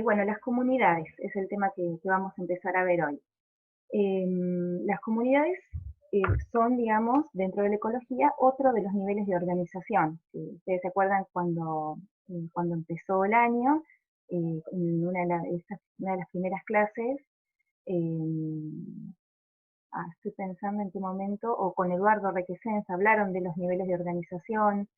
Bueno, las comunidades es el tema que vamos a empezar a ver hoy. Las comunidades eh, son, digamos, dentro de la ecología, otro de los niveles de organización. Ustedes se acuerdan cuando empezó el año, en una de las primeras clases, eh, estoy pensando en qué momento, o con Eduardo Requesens hablaron de los niveles de organización.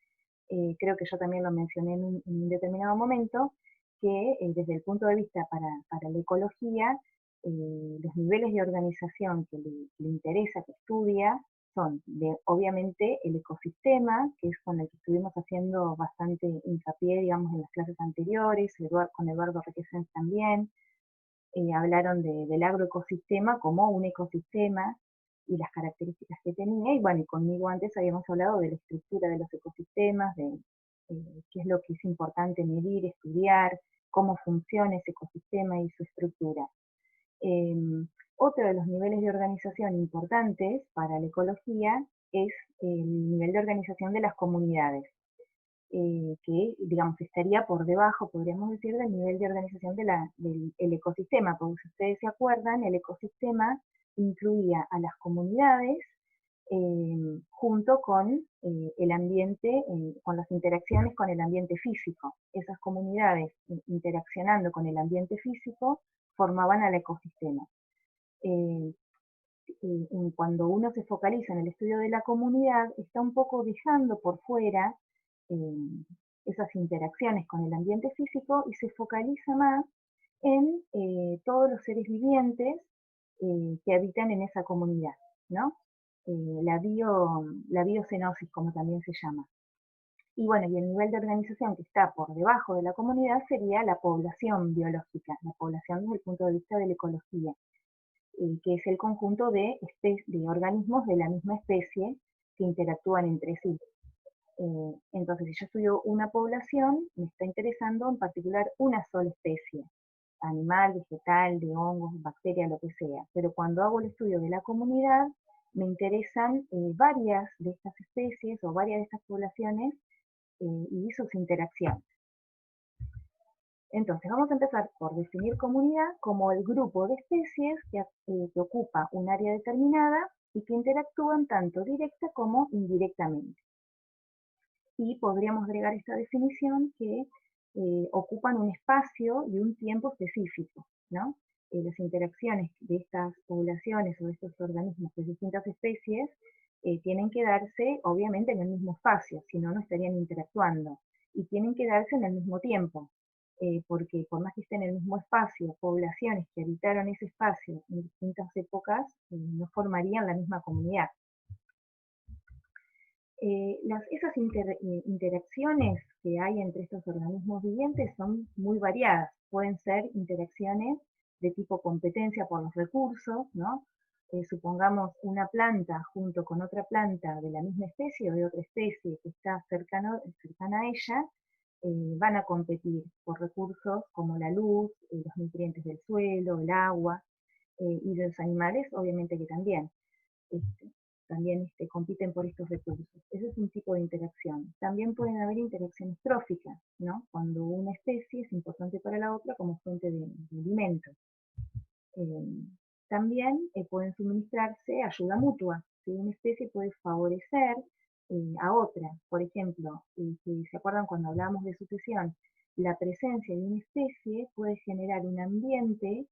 Creo que yo también lo mencioné en un determinado momento, que desde el punto de vista para la ecología, los niveles de organización que le interesa, que estudia, son obviamente el ecosistema, que es con el que estuvimos haciendo bastante hincapié, digamos, en las clases anteriores, con Eduardo Requesens también. Hablaron del agroecosistema como un ecosistema y las características que tenía, y bueno, y conmigo antes habíamos hablado de la estructura de los ecosistemas, de qué es lo que es importante medir, estudiar, cómo funciona ese ecosistema y su estructura. Eh, Otro de los niveles de organización importantes para la ecología es el nivel de organización de las comunidades, que, digamos, estaría por debajo, podríamos decir, del nivel de organización del ecosistema, porque si ustedes se acuerdan, el ecosistema incluía a las comunidades junto con el ambiente, con las interacciones con el ambiente físico. Esas comunidades interaccionando con el ambiente físico formaban al ecosistema. Eh, Cuando uno se focaliza en el estudio de la comunidad, está un poco dejando por fuera eh, esas interacciones con el ambiente físico y se focaliza más en todos los seres vivientes que habitan en esa comunidad, ¿no? La biocenosis, como también se llama. Y bueno, y el nivel de organización que está por debajo de la comunidad sería la población biológica, la población desde el punto de vista de la ecología, que es el conjunto de organismos de la misma especie que interactúan entre sí. Entonces, si yo estudio una población, me está interesando en particular una sola especie, animal, vegetal, de hongos, bacteria, lo que sea. Pero cuando hago el estudio de la comunidad, me interesan varias de estas especies o varias de estas poblaciones y sus interacciones. Entonces, vamos a empezar por definir comunidad como el grupo de especies que ocupa un área determinada y que interactúan tanto directa como indirectamente. Y podríamos agregar esta definición que ocupan un espacio y un tiempo específico, ¿no? Las interacciones de estas poblaciones o de estos organismos de distintas especies tienen que darse obviamente en el mismo espacio, si no, no estarían interactuando, y tienen que darse en el mismo tiempo, porque por más que estén en el mismo espacio, poblaciones que habitaron ese espacio en distintas épocas no formarían la misma comunidad. Esas interacciones que hay entre estos organismos vivientes son muy variadas. Pueden ser interacciones de tipo competencia por los recursos, ¿no? Supongamos una planta junto con otra planta de la misma especie o de otra especie que está cercana a ella, van a competir por recursos como la luz, los nutrientes del suelo, el agua, y de los animales obviamente que también. Este, también compiten por estos recursos. Ese es un tipo de interacción. También pueden haber interacciones tróficas, ¿no? Cuando una especie es importante para la otra como fuente de alimento. Eh, También pueden suministrarse ayuda mutua. ¿Sí? Una especie puede favorecer a otra. Por ejemplo, si se acuerdan cuando hablábamos de sucesión, la presencia de una especie puede generar un ambiente,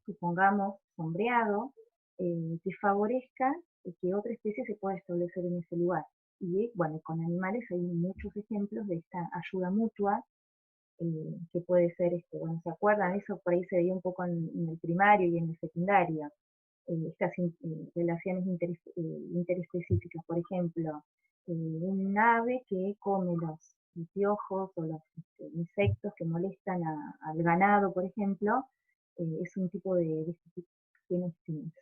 supongamos, sombreado, que favorezca que otra especie se pueda establecer en ese lugar. Y bueno, con animales hay muchos ejemplos de esta ayuda mutua, que puede ser, bueno, ¿se acuerdan? Eso por ahí se veía un poco en el primario y en el secundario. Estas relaciones interespecíficas, por ejemplo, un ave que come los piojos o los insectos que molestan al ganado, por ejemplo, es un tipo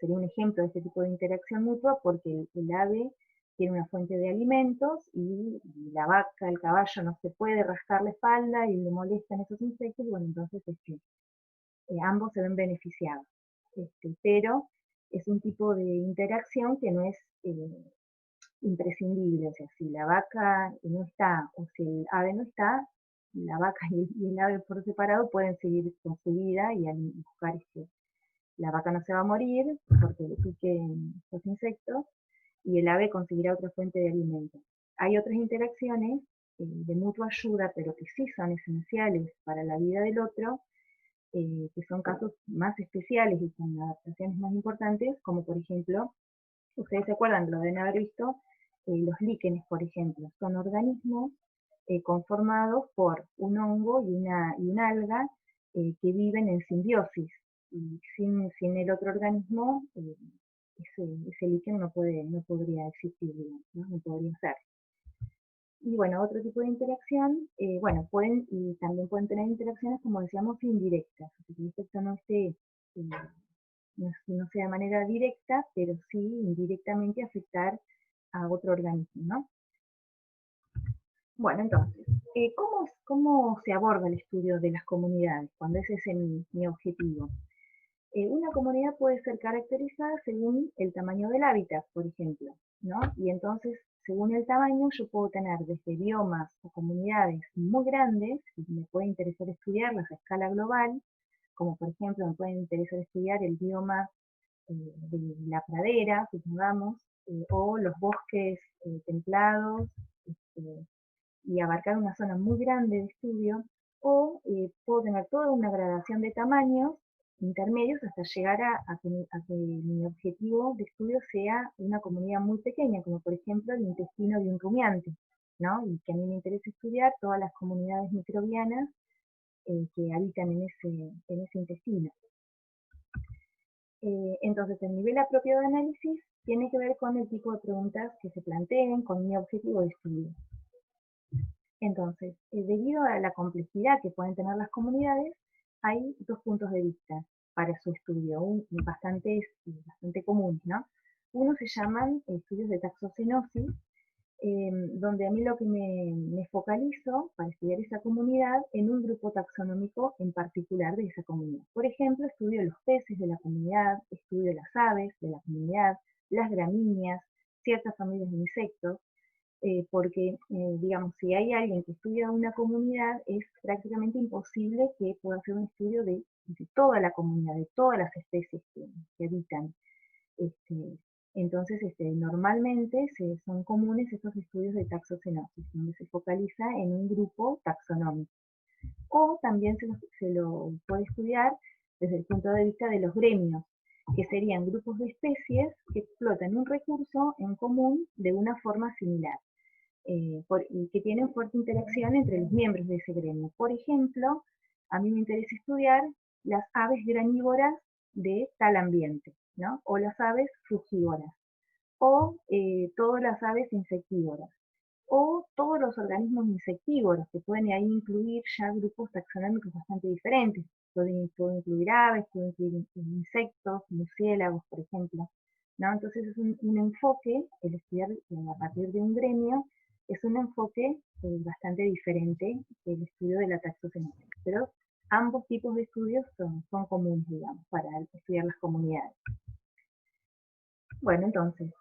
sería un ejemplo de este tipo de interacción mutua porque el ave tiene una fuente de alimentos y la vaca, el caballo no se puede rascar la espalda y le molestan esos insectos, y bueno, entonces ambos se ven beneficiados. Pero es un tipo de interacción que no es imprescindible, o sea, si la vaca no está o si el ave no está, la vaca y el ave por separado pueden seguir con su vida y al buscar la vaca no se va a morir porque le piquen los insectos y el ave conseguirá otra fuente de alimento. Hay otras interacciones de mutua ayuda, pero que sí son esenciales para la vida del otro, que son casos más especiales y con adaptaciones más importantes, como por ejemplo, ustedes se acuerdan, lo deben haber visto, los líquenes, por ejemplo, son organismos conformados por un hongo y una alga que viven en simbiosis. Y sin el otro organismo, ese líquen no podría existir, digamos, no podría ser. Y bueno, otro tipo de interacción, bueno, y también pueden tener interacciones, como decíamos, indirectas. O sea, que el efecto no sea de manera directa, pero sí indirectamente afectar a otro organismo, ¿no? Bueno, entonces, ¿cómo se aborda el estudio de las comunidades? Cuando ese es mi objetivo. Una comunidad puede ser caracterizada según el tamaño del hábitat, por ejemplo, ¿no? Y entonces, según el tamaño, yo puedo tener desde biomas o comunidades muy grandes, y me puede interesar estudiarlas a escala global, como por ejemplo me puede interesar estudiar el bioma de la pradera, supongamos, o los bosques templados, este, y abarcar una zona muy grande de estudio, o puedo tener toda una gradación de tamaños intermedios hasta llegar a que mi objetivo de estudio sea una comunidad muy pequeña, como por ejemplo el intestino de un rumiante, ¿no? Y que a mí me interesa estudiar todas las comunidades microbianas que habitan en ese intestino. Entonces, el nivel apropiado de análisis tiene que ver con el tipo de preguntas que se planteen, con mi objetivo de estudio. Entonces, debido a la complejidad que pueden tener las comunidades, hay dos puntos de vista para su estudio, bastante comunes, ¿no? Uno se llaman estudios de taxocenosis, donde a mí lo que me focalizo para estudiar esa comunidad en un grupo taxonómico en particular de esa comunidad. Por ejemplo, estudio los peces de la comunidad, estudio las aves de la comunidad, las gramíneas, ciertas familias de insectos, porque, digamos, si hay alguien que estudia una comunidad, es prácticamente imposible que pueda hacer un estudio de toda la comunidad, de todas las especies que habitan. Este, entonces, normalmente son comunes estos estudios de taxocenosis, donde se focaliza en un grupo taxonómico. O también se lo puede estudiar desde el punto de vista de los gremios, que serían grupos de especies que explotan un recurso en común de una forma similar. Y que tienen fuerte interacción entre los miembros de ese gremio. Por ejemplo, a mí me interesa estudiar las aves granívoras de tal ambiente, ¿no? O las aves frugívoras, o todas las aves insectívoras, o todos los organismos insectívoros, que pueden ahí incluir ya grupos taxonómicos bastante diferentes. Puedo incluir aves, puedo incluir insectos, murciélagos, por ejemplo, ¿no? Entonces es un enfoque, el estudiar a partir de un gremio, es un enfoque bastante diferente que el estudio de la taxonomía. Pero ambos tipos de estudios son comunes, digamos, para estudiar las comunidades. Bueno, entonces,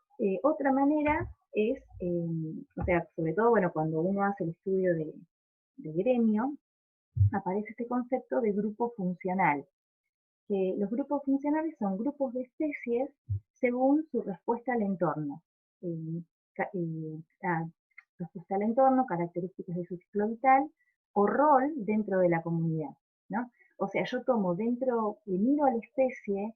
otra manera es, o sea, sobre todo, bueno, cuando uno hace el estudio de gremio, aparece este concepto de grupo funcional. Que los grupos funcionales son grupos de especies según su respuesta al entorno. Respuesta al entorno, características de su ciclo vital o rol dentro de la comunidad, ¿no? O sea, yo tomo miro a la especie,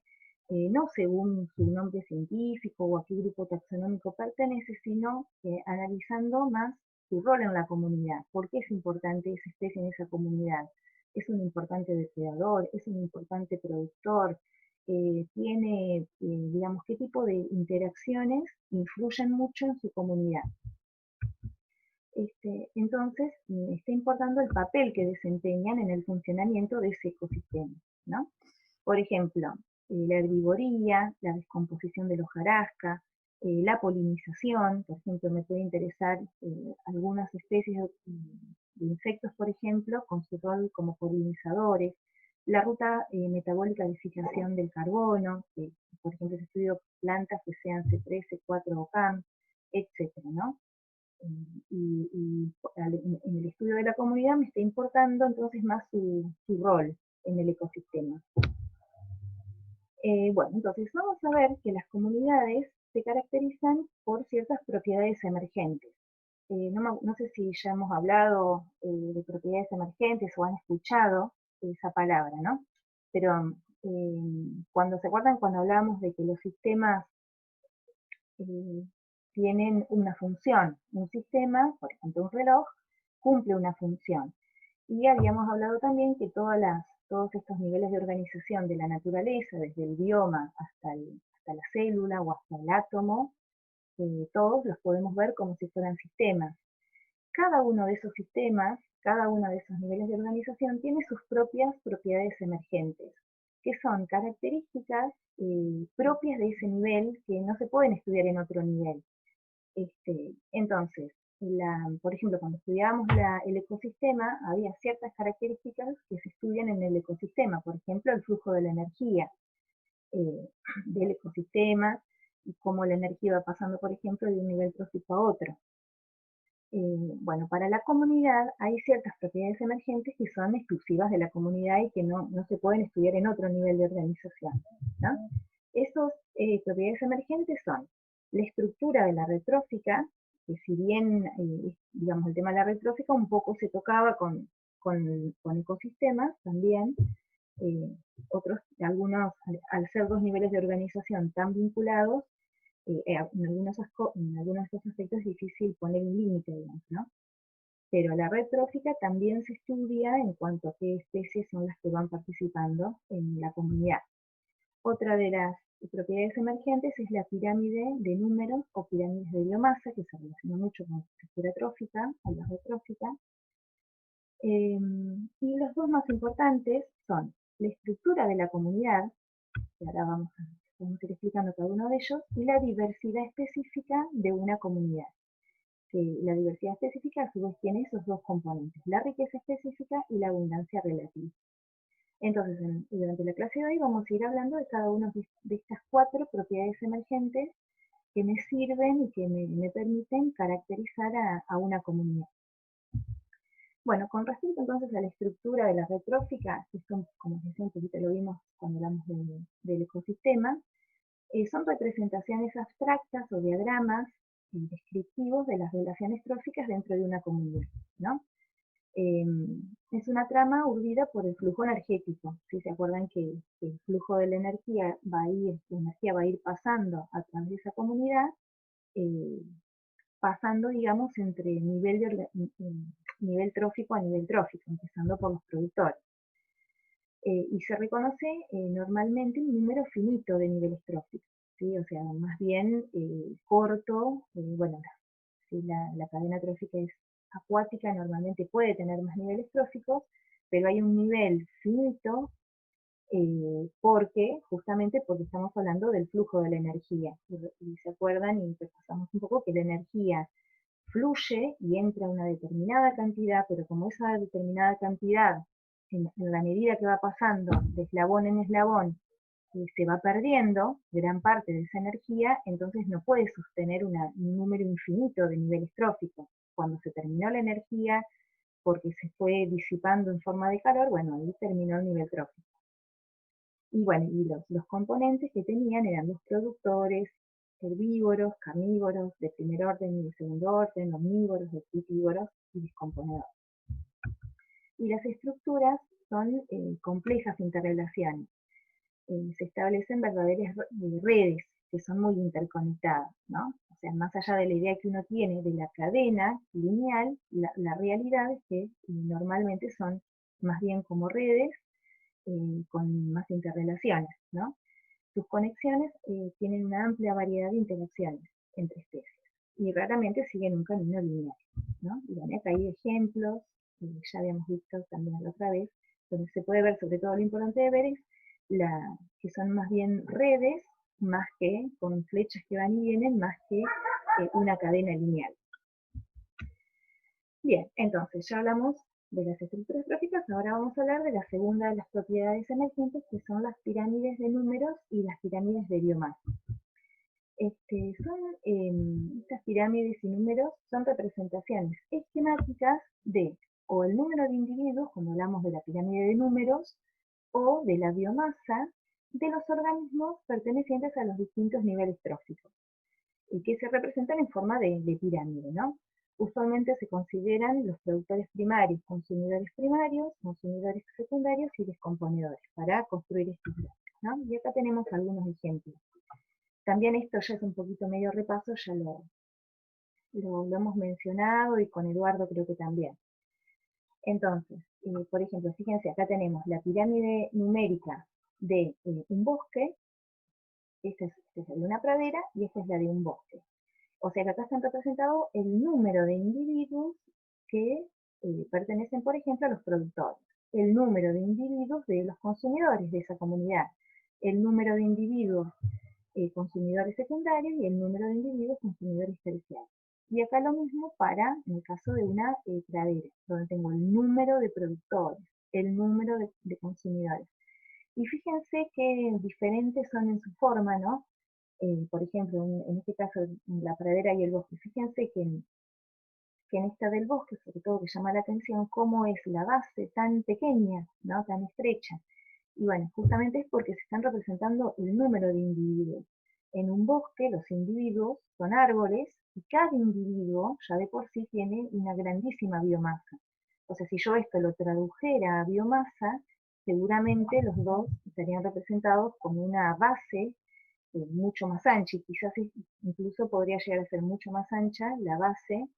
no según su nombre científico o a qué grupo taxonómico pertenece, sino analizando más su rol en la comunidad. ¿Por qué es importante esa especie en esa comunidad? ¿Es un importante depredador? ¿Es un importante productor? Tiene, digamos, qué tipo de interacciones influyen mucho en su comunidad. Entonces, está importando el papel que desempeñan en el funcionamiento de ese ecosistema, ¿no? Por ejemplo, la herbivoría, la descomposición de la hojarasca, la polinización, por ejemplo, me puede interesar algunas especies de insectos, por ejemplo, con su rol como polinizadores, la ruta metabólica de fijación del carbono, por ejemplo, si estudio plantas que sean C3, C4 o CAM, etcétera, ¿no? En el estudio de la comunidad me está importando entonces más su rol en el ecosistema. Bueno, entonces vamos a ver que las comunidades se caracterizan por ciertas propiedades emergentes. No sé si ya hemos hablado de propiedades emergentes o han escuchado esa palabra, ¿no? Pero cuando se acuerdan, cuando hablábamos de que los sistemas eh, tienen una función, un sistema, por ejemplo un reloj, cumple una función. Y habíamos hablado también que todos estos niveles de organización de la naturaleza, desde el bioma hasta la célula o hasta el átomo, todos los podemos ver como si fueran sistemas. Cada uno de esos sistemas, cada uno de esos niveles de organización tiene sus propias propiedades emergentes, que son características propias de ese nivel que no se pueden estudiar en otro nivel. Entonces, por ejemplo, cuando estudiábamos el ecosistema, había ciertas características que se estudian en el ecosistema, por ejemplo, el flujo de la energía eh, del ecosistema y cómo la energía va pasando, por ejemplo, de un nivel trófico a otro. Bueno, para la comunidad hay ciertas propiedades emergentes que son exclusivas de la comunidad y que no se pueden estudiar en otro nivel de organización, ¿no? Esas propiedades emergentes son la estructura de la red trófica, que si bien, digamos, el tema de la red trófica un poco se tocaba con ecosistemas también, algunos, al ser dos niveles de organización tan vinculados, en algunos de estos aspectos es difícil poner un límite, digamos, ¿no? Pero la red trófica también se estudia en cuanto a qué especies son las que van participando en la comunidad. Otra de las propiedades emergentes es la pirámide de números o pirámides de biomasa, que se relaciona mucho con la estructura trófica o la red trófica. Y los dos más importantes son la estructura de la comunidad, que ahora vamos a ir explicando cada uno de ellos, y la diversidad específica de una comunidad. Que la diversidad específica a su vez tiene esos dos componentes, la riqueza específica y la abundancia relativa. Entonces, durante la clase de hoy vamos a ir hablando de cada una de estas cuatro propiedades emergentes que me sirven y que me permiten caracterizar a una comunidad. Bueno, con respecto entonces a la estructura de la red trófica, que son, como decía un poquito lo vimos cuando hablamos del ecosistema, son representaciones abstractas o diagramas descriptivos de las relaciones tróficas dentro de una comunidad, ¿no? Es una trama urdida por el flujo energético. Si se acuerdan que el flujo de la energía va a ir pasando a través de esa comunidad, eh, pasando, digamos, entre nivel trófico a nivel trófico, empezando por los productores. Y se reconoce normalmente un número finito de niveles tróficos, ¿sí? O sea, más bien corto, bueno, si la cadena trófica es acuática, normalmente puede tener más niveles tróficos, pero hay un nivel finito justamente porque estamos hablando del flujo de la energía. Y se acuerdan y repasamos un poco que la energía fluye y entra una determinada cantidad, pero como esa determinada cantidad, en la medida que va pasando de eslabón en eslabón, se va perdiendo gran parte de esa energía, entonces no puede sostener un número infinito de niveles tróficos. Cuando se terminó la energía, porque se fue disipando en forma de calor, bueno, ahí terminó el nivel trófico. Y bueno, y los componentes que tenían eran los productores, herbívoros, carnívoros, de primer orden y de segundo orden, omnívoros, detritívoros y descomponedores. Y las estructuras son complejas interrelaciones. Se establecen verdaderas redes que son muy interconectadas, ¿no? O sea, más allá de la idea que uno tiene de la cadena lineal, la realidad es que normalmente son más bien como redes con más interrelaciones, ¿no? Sus conexiones tienen una amplia variedad de interacciones entre especies y raramente siguen un camino lineal, ¿no? Y bueno, acá hay ejemplos, ya habíamos visto también la otra vez, donde se puede ver, sobre todo lo importante de ver es que son más bien redes, más que con flechas que van y vienen, más que una cadena lineal. Bien, entonces ya hablamos de las estructuras tróficas, ahora vamos a hablar de la segunda de las propiedades emergentes, que son las pirámides de números y las pirámides de biomasa. Estas pirámides y números son representaciones esquemáticas de o el número de individuos, cuando hablamos de la pirámide de números, o de la biomasa de los organismos pertenecientes a los distintos niveles tróficos, y que se representan en forma de pirámide, ¿no? Usualmente se consideran los productores primarios, consumidores secundarios y descomponedores para construir estos gráficos, ¿no? Y acá tenemos algunos ejemplos. También esto ya es un poquito medio repaso, ya lo hemos mencionado y con Eduardo creo que también. Entonces, por ejemplo, fíjense, acá tenemos la pirámide numérica de un bosque, esta es la de una pradera y esta es la de un bosque. O sea que acá están representados el número de individuos que pertenecen, por ejemplo, a los productores, el número de individuos de los consumidores de esa comunidad, el número de individuos consumidores secundarios y el número de individuos consumidores terciarios. Y acá lo mismo para, en el caso de una pradera, donde tengo el número de productores, el número de consumidores. Y fíjense que diferentes son en su forma, ¿no? Por ejemplo, en este caso, la pradera y el bosque. Fíjense que en esta del bosque, sobre todo que llama la atención, cómo es la base tan pequeña, ¿no? Tan estrecha. Y bueno, justamente es porque se están representando el número de individuos. En un bosque los individuos son árboles y cada individuo ya de por sí tiene una grandísima biomasa. O sea, si yo esto lo tradujera a biomasa, seguramente los dos estarían representados con una base mucho más ancha y quizás incluso podría llegar a ser mucho más ancha la base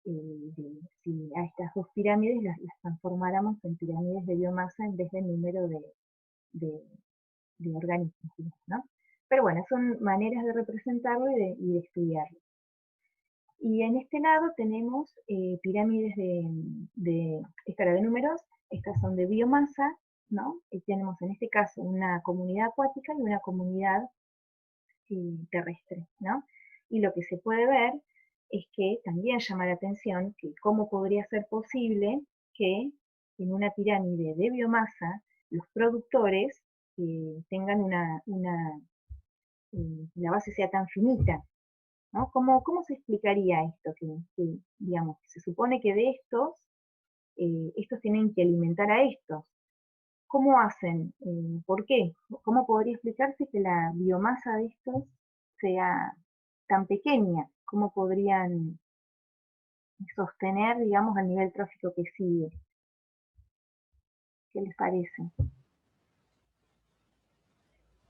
si a estas dos pirámides las transformáramos en pirámides de biomasa en vez de número de, de organismos, ¿no? Pero bueno, son maneras de representarlo y de estudiarlo. Y en este lado tenemos pirámides esta era de números, estas son de biomasa, ¿no? Y tenemos en este caso una comunidad acuática y una comunidad terrestre, ¿no? Y lo que se puede ver es que también llama la atención que cómo podría ser posible que en una pirámide de biomasa los productores tengan la base sea tan finita, ¿no? ¿Cómo se explicaría esto? Digamos, se supone que de estos tienen que alimentar a estos. ¿Cómo hacen? ¿Por qué? ¿Cómo podría explicarse que la biomasa de estos sea tan pequeña? ¿Cómo podrían sostener, digamos, el nivel trófico que sigue? ¿Qué les parece?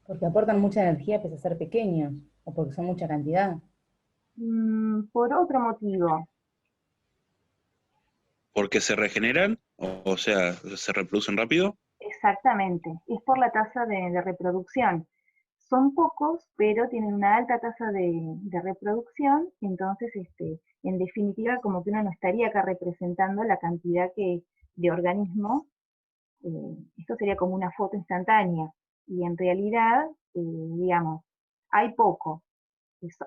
Porque aportan mucha energía pese a ser pequeños, o porque son mucha cantidad. Por otro motivo, ¿Porque se regeneran? O sea, ¿se reproducen rápido? exactamente, es por la tasa de reproducción. Son pocos, pero tienen una alta tasa de reproducción, entonces, en definitiva, como que uno no estaría acá representando la cantidad de organismos. Esto sería como una foto instantánea, y en realidad, digamos, hay poco.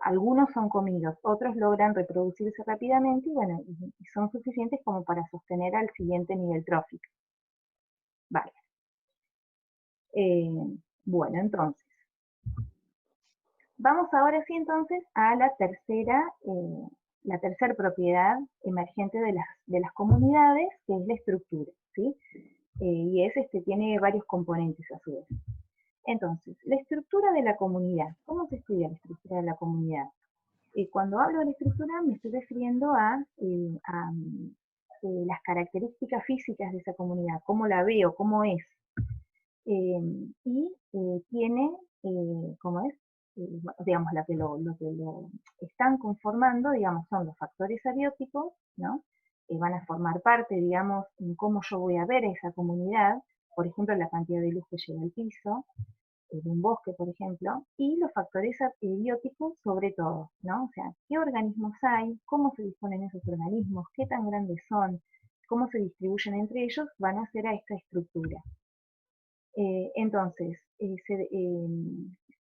Algunos son comidos, otros logran reproducirse rápidamente y bueno, y son suficientes como para sostener al siguiente nivel trófico. Vale. Bueno, entonces, vamos ahora sí entonces a la tercera propiedad emergente de las comunidades, que es la estructura, ¿sí? Y tiene varios componentes a su vez. Entonces, la estructura de la comunidad. ¿Cómo se estudia la estructura de la comunidad? Cuando hablo de la estructura me estoy refiriendo a las características físicas de esa comunidad, cómo la veo, cómo es. Y tiene, ¿cómo es? Digamos, lo que lo están conformando, digamos, son los factores abióticos, ¿no? Van a formar parte, digamos, en cómo yo voy a ver a esa comunidad, por ejemplo, la cantidad de luz que llega al piso, de un bosque, por ejemplo, y los factores bióticos sobre todo, ¿no? O sea, qué organismos hay, cómo se disponen esos organismos, qué tan grandes son, cómo se distribuyen entre ellos, van a hacer a esta estructura. Entonces,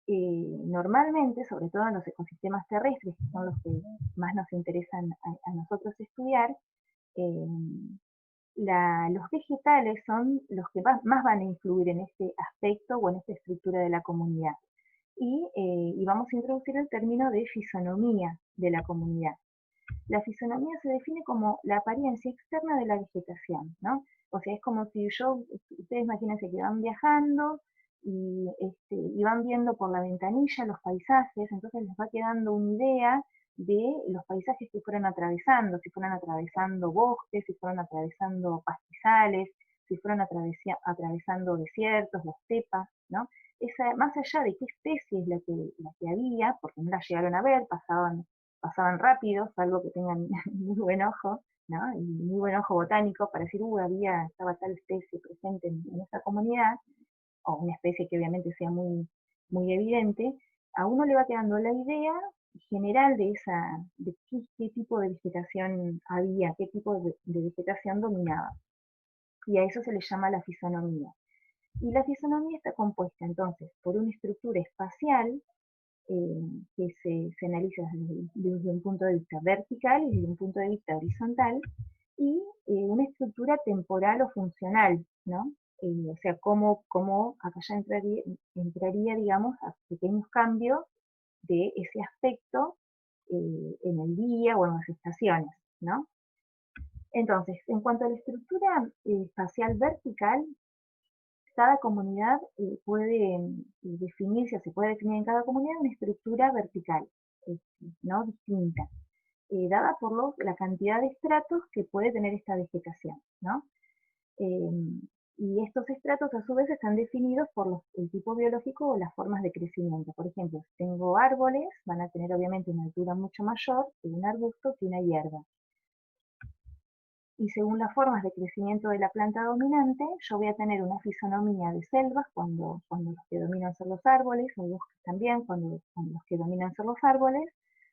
normalmente, sobre todo en los ecosistemas terrestres, que son los que más nos interesan a nosotros estudiar, eh, los vegetales son los que más van a influir en este aspecto o en esta estructura de la comunidad. y vamos a introducir el término de fisonomía de la comunidad. La fisonomía se define como la apariencia externa de la vegetación, ¿no? O sea, es como si ustedes imagínense que van viajando y van viendo por la ventanilla los paisajes, entonces les va quedando una idea de los paisajes que fueron atravesando, si fueron atravesando bosques, si fueron atravesando pastizales, si fueron atravesando desiertos, las estepas, ¿no? Más allá de qué especie es la que había, porque no la llegaron a ver, pasaban rápido, salvo que tengan muy buen ojo, ¿no? Y muy buen ojo botánico para decir, estaba tal especie presente en esa comunidad, o una especie que obviamente sea muy evidente, a uno le va quedando la idea general de qué tipo de vegetación había, qué tipo de vegetación dominaba. Y a eso se le llama la fisonomía. Y la fisonomía está compuesta entonces por una estructura espacial eh, que se analiza desde un punto de vista vertical y desde un punto de vista horizontal, y una estructura temporal o funcional, ¿no? O sea, cómo acá ya entraría, digamos, a pequeños cambios de ese aspecto en el día o en las estaciones, ¿no? Entonces, en cuanto a la estructura espacial vertical, cada comunidad puede definirse, se puede definir en cada comunidad una estructura vertical, ¿no? Distinta, dada por la cantidad de estratos que puede tener esta vegetación, ¿no? Eh, y estos estratos a su vez están definidos por el tipo biológico o las formas de crecimiento. Por ejemplo, si tengo árboles, van a tener obviamente una altura mucho mayor que un arbusto, que una hierba. Y según las formas de crecimiento de la planta dominante, yo voy a tener una fisonomía de selvas cuando los que dominan son los árboles, o bosques también cuando los que dominan son los árboles.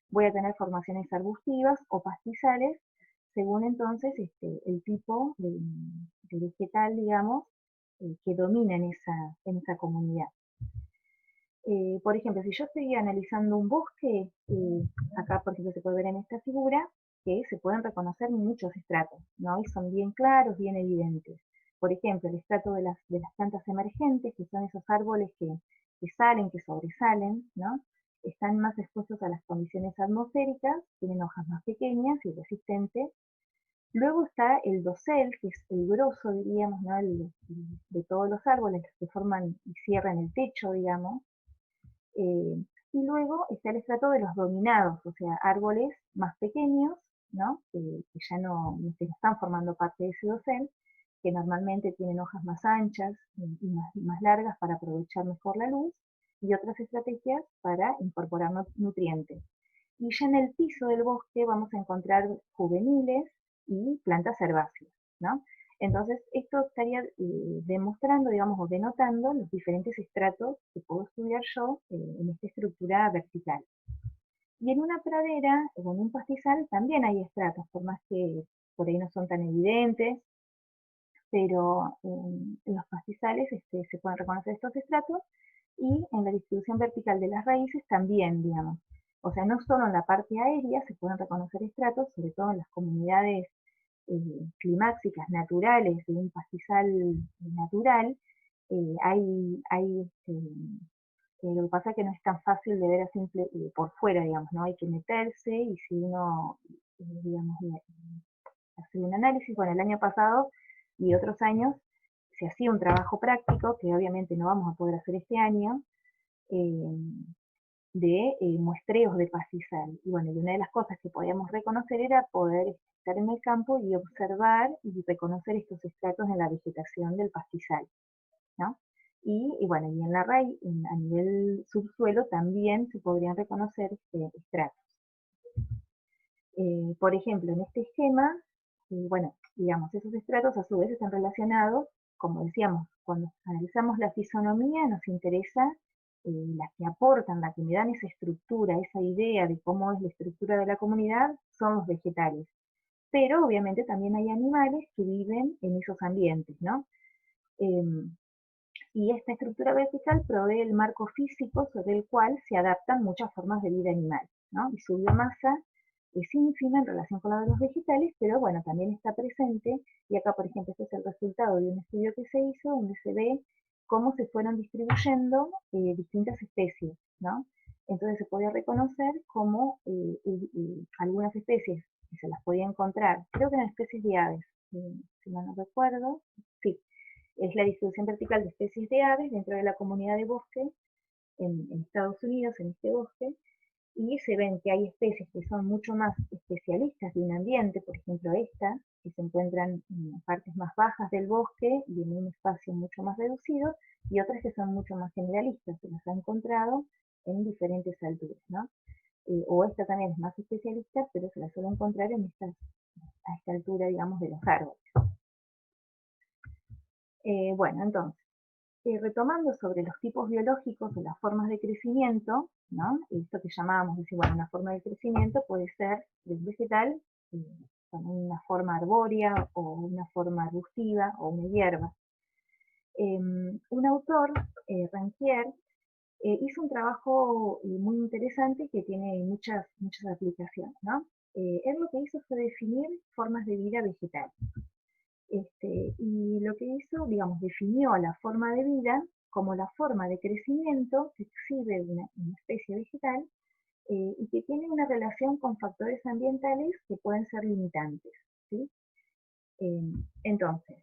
Voy a tener formaciones arbustivas o pastizales, según entonces el tipo de vegetal, digamos, que domina en esa comunidad. Por ejemplo, si yo estoy analizando un bosque, acá por ejemplo se puede ver en esta figura que se pueden reconocer muchos estratos, ¿no? Y son bien claros, bien evidentes. Por ejemplo, el estrato de las plantas emergentes, que son esos árboles que salen, que sobresalen, ¿no? Están más expuestos a las condiciones atmosféricas, tienen hojas más pequeñas y resistentes. Luego está el dosel, que es el grosso, diríamos, ¿no? De todos los árboles que forman y cierran el techo, digamos. Y luego está el estrato de los dominados, o sea, árboles más pequeños, ¿no? Que ya no están formando parte de ese dosel, que normalmente tienen hojas más anchas y más largas para aprovechar mejor la luz, y otras estrategias para incorporar nutrientes. Y ya en el piso del bosque vamos a encontrar juveniles y plantas herbáceas, ¿no? Entonces, esto estaría demostrando, digamos, o denotando los diferentes estratos que puedo estudiar yo en esta estructura vertical. Y en una pradera o en un pastizal también hay estratos, por más que por ahí no son tan evidentes, pero en los pastizales se pueden reconocer estos estratos, y en la distribución vertical de las raíces también, digamos. O sea, no solo en la parte aérea se pueden reconocer estratos, sobre todo en las comunidades climáxicas naturales de un pastizal natural, lo que pasa es que no es tan fácil de ver a por fuera, digamos, ¿no? Hay que meterse, y si uno, digamos, hace un análisis, bueno, el año pasado y otros años se hacía un trabajo práctico, que obviamente no vamos a poder hacer este año, eh, de muestreos de pastizal. Y bueno, y una de las cosas que podíamos reconocer era poder estar en el campo y observar y reconocer estos estratos en la vegetación del pastizal, ¿no? Y bueno, y en la raíz, a nivel subsuelo también se podrían reconocer estratos. Por ejemplo, en este esquema, bueno, digamos, esos estratos a su vez están relacionados, como decíamos, cuando analizamos la fisonomía nos interesa las que aportan, las que me dan esa estructura, esa idea de cómo es la estructura de la comunidad, son los vegetales. Pero obviamente también hay animales que viven en esos ambientes, ¿no? Y esta estructura vertical provee el marco físico sobre el cual se adaptan muchas formas de vida animal, ¿no? Y su biomasa es ínfima en relación con la de los vegetales, pero bueno, también está presente, y acá por ejemplo este es el resultado de un estudio que se hizo, donde se ve cómo se fueron distribuyendo distintas especies. ¿no? Entonces se podía reconocer como algunas especies que se las podía encontrar, creo que eran especies de aves, si mal no recuerdo, sí, es la distribución vertical de especies de aves dentro de la comunidad de bosque en Estados Unidos, en este bosque, y se ven que hay especies que son mucho más especialistas de un ambiente, por ejemplo esta, que se encuentran en partes más bajas del bosque y en un espacio mucho más reducido, y otras que son mucho más generalistas, se las ha encontrado en diferentes alturas, ¿no? O esta también es más especialista, pero se la suele encontrar a esta altura, digamos, de los árboles. Bueno, entonces, retomando sobre los tipos biológicos o las formas de crecimiento, ¿no? Esto que llamábamos, decir, bueno, una forma de crecimiento puede ser de un vegetal con una forma arbórea o una forma arbustiva o una hierba. Un autor, Ranquier, hizo un trabajo muy interesante que tiene muchas aplicaciones, ¿no? Él lo que hizo fue definir formas de vida vegetal. Y lo que hizo, digamos, definió la forma de vida como la forma de crecimiento que exhibe una especie vegetal y que tiene una relación con factores ambientales que pueden ser limitantes, ¿sí? Entonces,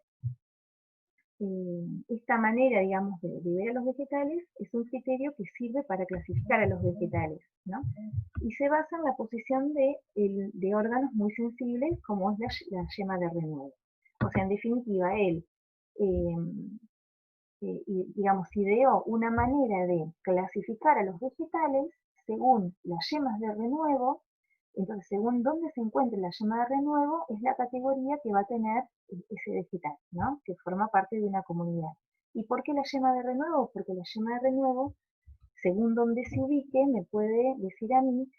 esta manera, digamos, de ver a los vegetales es un criterio que sirve para clasificar a los vegetales, ¿no? Y se basa en la posición de órganos muy sensibles como es la yema de renuevo. O sea, en definitiva, él, digamos, ideó una manera de clasificar a los vegetales según las yemas de renuevo. Entonces, según dónde se encuentre la yema de renuevo, es la categoría que va a tener ese vegetal, ¿no? Que forma parte de una comunidad. ¿Y por qué la yema de renuevo? Porque la yema de renuevo, según dónde se ubique, me puede decir a mí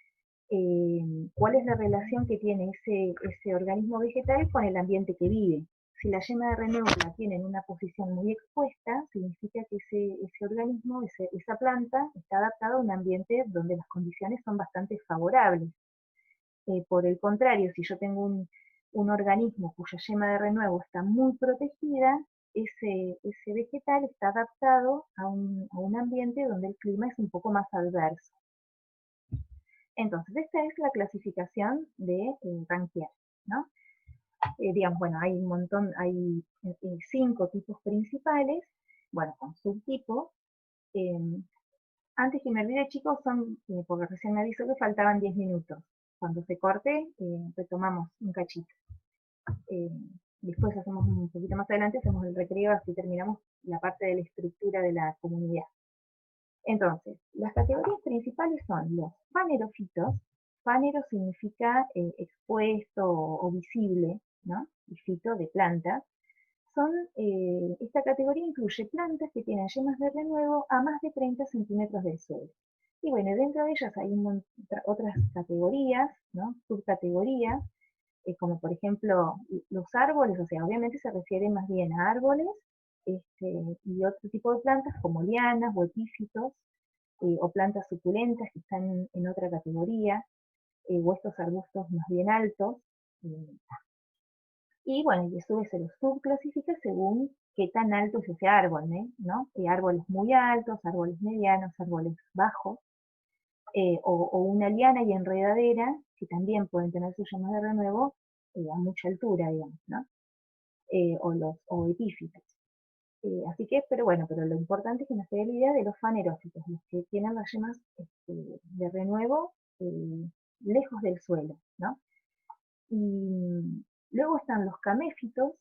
cuál es la relación que tiene ese organismo vegetal con el ambiente que vive. Si la yema de renuevo la tiene en una posición muy expuesta, significa que ese organismo, esa planta, está adaptada a un ambiente donde las condiciones son bastante favorables. Por el contrario, si yo tengo un organismo cuya yema de renuevo está muy protegida, ese vegetal está adaptado a un ambiente donde el clima es un poco más adverso. Entonces, esta es la clasificación de Ranquier, ¿no? Digamos, bueno, hay un montón, hay 5 tipos principales, bueno, con subtipos. Antes que me olvide, chicos, porque recién me avisó que faltaban 10 minutos. Cuando se corte, retomamos un cachito. Después hacemos un poquito más adelante, hacemos el recreo, así terminamos la parte de la estructura de la comunidad. Entonces, las categorías principales son los fanerofitos. Fanero significa expuesto o visible, ¿no? Y fito de planta. Esta categoría incluye plantas que tienen yemas de renuevo a más de 30 centímetros del suelo. Y bueno, dentro de ellas hay otras categorías, ¿no? Subcategorías, como por ejemplo los árboles, o sea, obviamente se refiere más bien a árboles, y otro tipo de plantas como lianas o epífitos, o plantas suculentas que están en otra categoría, o estos arbustos más bien altos. Y bueno, y a su vez se los subclasifica según qué tan alto es ese árbol, ¿no? Árboles muy altos, árboles medianos, árboles bajos, o una liana y enredadera, que también pueden tener sus yemas de renuevo a mucha altura, digamos, ¿no? O epífitos. Así que, pero lo importante es que nos quede la idea de los fanerófitos, los que tienen las yemas de renuevo lejos del suelo, ¿no? Y luego están los caméfitos,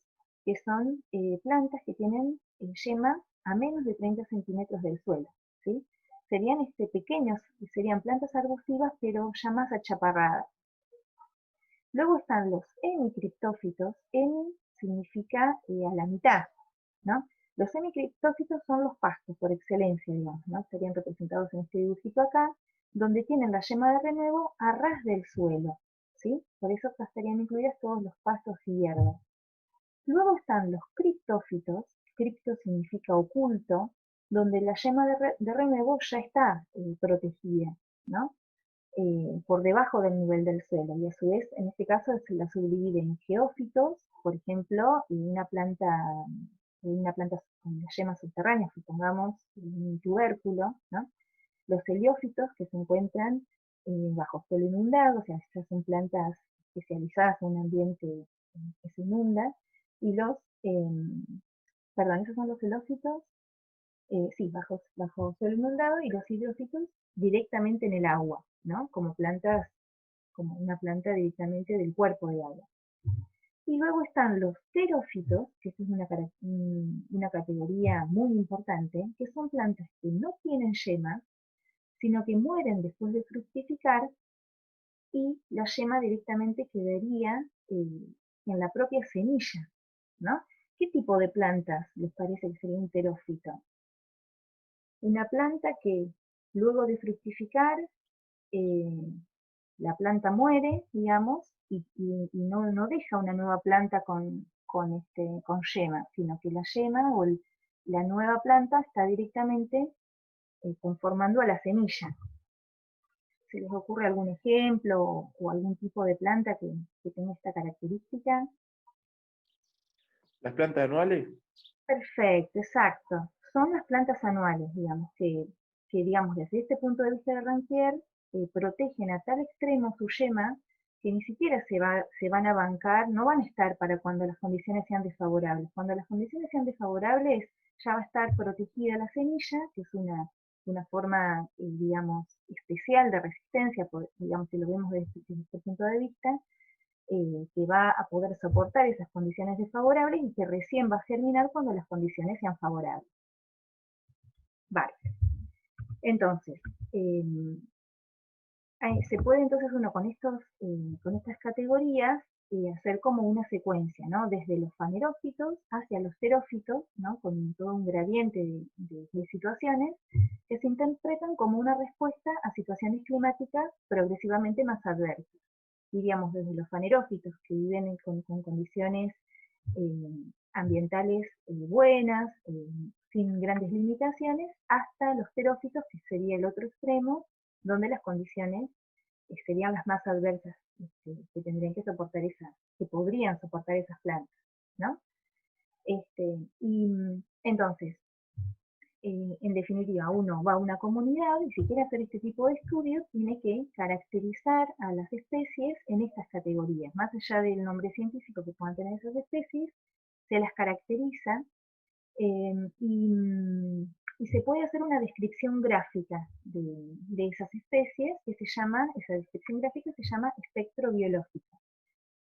que son plantas que tienen yema a menos de 30 centímetros del suelo, ¿sí? Serían pequeños, serían plantas arbustivas, pero ya más achaparradas. Luego están los hemicriptófitos. Hemi significa a la mitad, ¿no? Los hemicriptófitos son los pastos por excelencia, digamos, ¿no? Serían representados en este dibujito acá, donde tienen la yema de renuevo a ras del suelo, ¿sí? Por eso estarían incluidas todos los pastos y hierbas. Luego están los criptófitos. Cripto significa oculto, donde la yema de renuevo ya está protegida, ¿no? Por debajo del nivel del suelo, y a su vez, en este caso, se la subdivide en geófitos, por ejemplo, y una planta con las yemas subterráneas, supongamos un tubérculo, ¿no? los heliófitos, que se encuentran bajo suelo inundado, o sea, estas son plantas especializadas en un ambiente que se inunda, y perdón, esos son los helófitos, sí, bajo suelo inundado, y los hidrófitos directamente en el agua, ¿no? Como plantas, como una planta directamente del cuerpo de agua. Y luego están los terófitos, que esta es una categoría muy importante, que son plantas que no tienen yemas, sino que mueren después de fructificar, y la yema directamente quedaría en la propia semilla, ¿no? ¿Qué tipo de plantas les parece que sería un terófito? Una planta que luego de fructificar, eh, la planta muere, digamos, y no deja una nueva planta con yema, sino que la yema o la nueva planta está directamente conformando a la semilla. ¿Se les ocurre algún ejemplo o algún tipo de planta que tenga esta característica? ¿Las plantas anuales? Perfecto, exacto. Son las plantas anuales, digamos, que digamos, desde este punto de vista de Ranquier, protegen a tal extremo su yema que ni siquiera se van a bancar, no van a estar para cuando las condiciones sean desfavorables. Cuando las condiciones sean desfavorables, ya va a estar protegida la semilla, que es una forma, digamos, especial de resistencia, digamos, si lo vemos desde este punto de vista, que va a poder soportar esas condiciones desfavorables y que recién va a germinar cuando las condiciones sean favorables. Vale. Entonces, se puede entonces uno con estas categorías hacer como una secuencia, ¿no? Desde los fanerófitos hacia los terófitos, ¿no? Con todo un gradiente de situaciones que se interpretan como una respuesta a situaciones climáticas progresivamente más adversas. Diríamos desde los fanerófitos, que viven con condiciones ambientales buenas, sin grandes limitaciones, hasta los terófitos, que sería el otro extremo, donde las condiciones serían las más adversas, que tendrían que soportar que podrían soportar esas plantas, ¿no? Y entonces, en definitiva, uno va a una comunidad y si quiere hacer este tipo de estudios, tiene que caracterizar a las especies en estas categorías. Más allá del nombre científico que puedan tener esas especies, se las caracteriza y se puede hacer una descripción gráfica de esas especies esa descripción gráfica se llama espectro biológico.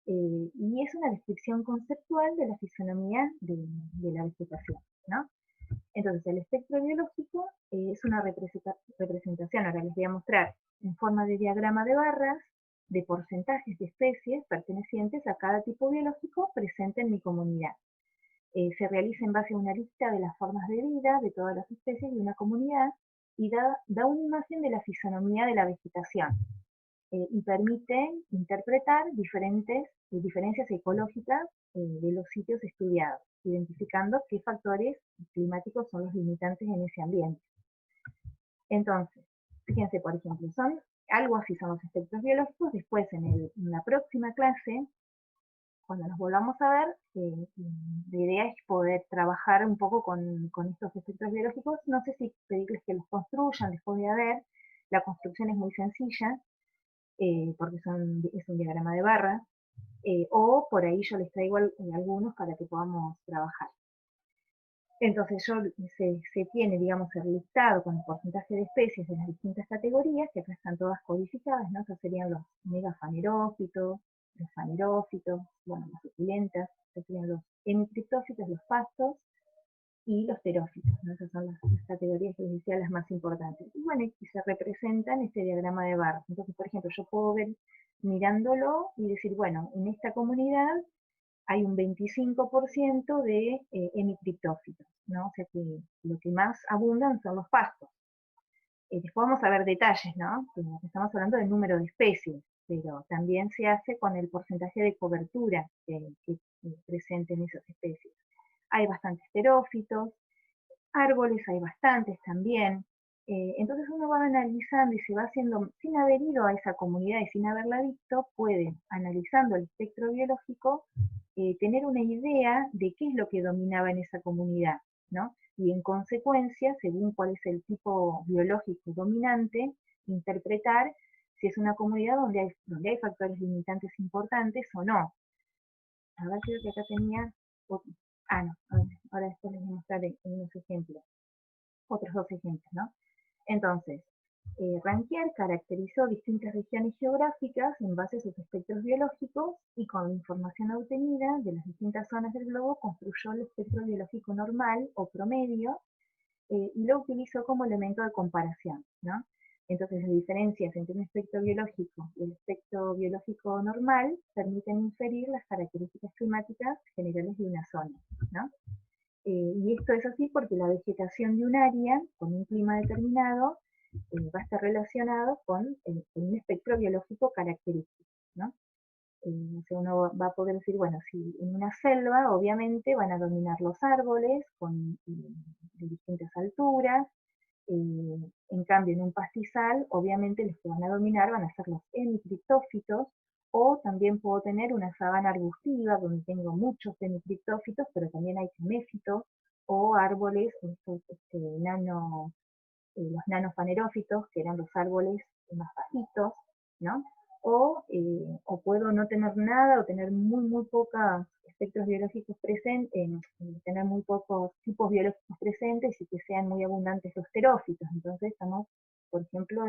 Y es una descripción conceptual de la fisonomía de la vegetación, ¿no? Entonces, el espectro biológico es una representación, ahora les voy a mostrar, en forma de diagrama de barras, de porcentajes de especies pertenecientes a cada tipo biológico presente en mi comunidad. Se realiza en base a una lista de las formas de vida de todas las especies de una comunidad y da una imagen de la fisonomía de la vegetación y permite interpretar diferencias ecológicas de los sitios estudiados, identificando qué factores climáticos son los limitantes en ese ambiente. Entonces, fíjense, por ejemplo, algo así son los espectros biológicos. Después, en la próxima clase, cuando nos volvamos a ver, la idea es poder trabajar un poco con estos espectros biológicos. No sé si pedirles que los construyan, les voy a ver. La construcción es muy sencilla, porque es un diagrama de barras, o por ahí yo les traigo algunos para que podamos trabajar. Entonces se tiene, digamos, el listado con el porcentaje de especies de las distintas categorías, que acá están todas codificadas, ¿no? Estos serían los megafanerófitos, los fanerófitos, bueno, las suculentas, estos serían los hemicriptófitos, los pastos, y los terófitos, ¿no? Esas son las categorías que les decía las más importantes. Y bueno, y se representa en este diagrama de barras. Entonces, por ejemplo, yo puedo ver mirándolo y decir, bueno, en esta comunidad hay un 25% de hemicriptófitos, ¿no? O sea que lo que más abundan son los pastos. Después vamos a ver detalles, ¿no? Estamos hablando del número de especies, pero también se hace con el porcentaje de cobertura que presenten esas especies. Hay bastantes terófitos, árboles hay bastantes también. Entonces uno va analizando y se va haciendo, sin haber ido a esa comunidad y sin haberla visto, puede, analizando el espectro biológico, tener una idea de qué es lo que dominaba en esa comunidad, ¿no? y en consecuencia, según cuál es el tipo biológico dominante, interpretar si es una comunidad donde hay factores limitantes importantes o no. A ver, creo que acá tenía... no, ahora después les voy a mostrar en unos ejemplos, otros dos ejemplos, ¿no? Entonces, Ranquier caracterizó distintas regiones geográficas en base a sus espectros biológicos y con la información obtenida de las distintas zonas del globo construyó el espectro biológico normal o promedio y lo utilizó como elemento de comparación, ¿no? Entonces, las diferencias entre un espectro biológico y el espectro biológico normal permiten inferir las características climáticas generales de una zona, ¿no? Y esto es así porque la vegetación de un área con un clima determinado va a estar relacionado con un espectro biológico característico, ¿no? O sea, uno va a poder decir, bueno, si en una selva obviamente van a dominar los árboles de distintas alturas, en cambio en un pastizal obviamente los que van a dominar van a ser los hemicriptófitos, o también puedo tener una sabana arbustiva donde tengo muchos hemicriptófitos, pero también hay caméfitos, o árboles, estos, los nanofanerófitos, que eran los árboles más bajitos, ¿no? O puedo no tener nada o tener muy pocos espectros biológicos presentes, tener muy pocos tipos biológicos presentes y que sean muy abundantes los terófitos. Entonces estamos, por ejemplo,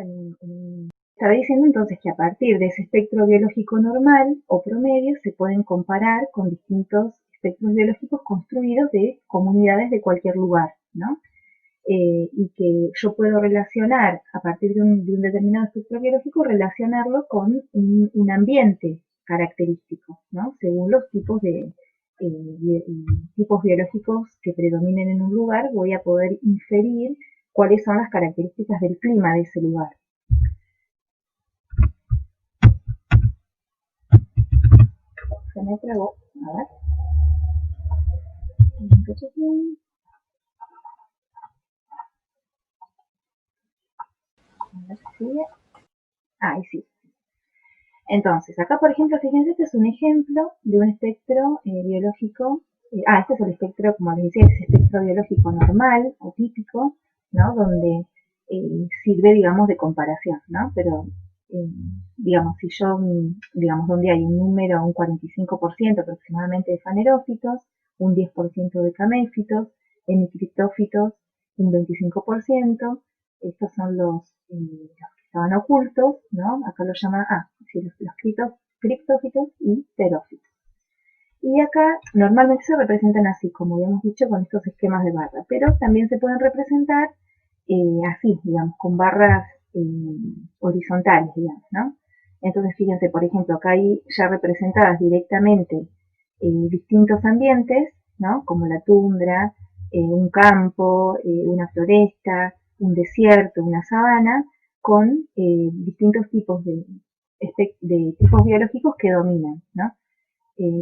estaba diciendo entonces que a partir de ese espectro biológico normal o promedio se pueden comparar con distintos espectros biológicos construidos de comunidades de cualquier lugar, ¿no? Y que yo puedo relacionar, a partir de un determinado espectro biológico, relacionarlo con un ambiente característico, ¿no? Según los tipos tipos biológicos que predominen en un lugar, voy a poder inferir cuáles son las características del clima de ese lugar. Se me trabó, a ver. Ahí sí. Entonces, acá por ejemplo, fíjense, este es un ejemplo de un espectro biológico. Este es el espectro, como les decía, es espectro biológico normal o típico, ¿no? Donde sirve, digamos, de comparación, ¿no? Pero, digamos, si yo, digamos, donde hay un número, un 45% aproximadamente de fanerófitos, un 10% de caméfitos, hemicriptófitos, un 25%, estos son los estaban ocultos, ¿no? Acá lo llaman, los criptófitos y terófitos. Y acá normalmente se representan así, como habíamos dicho, con estos esquemas de barra, pero también se pueden representar así, digamos, con barras horizontales, digamos, ¿no? Entonces, fíjense, por ejemplo, acá hay ya representadas directamente distintos ambientes, ¿no? Como la tundra, un campo, una floresta, un desierto, una sabana, con distintos tipos de tipos biológicos que dominan, ¿no?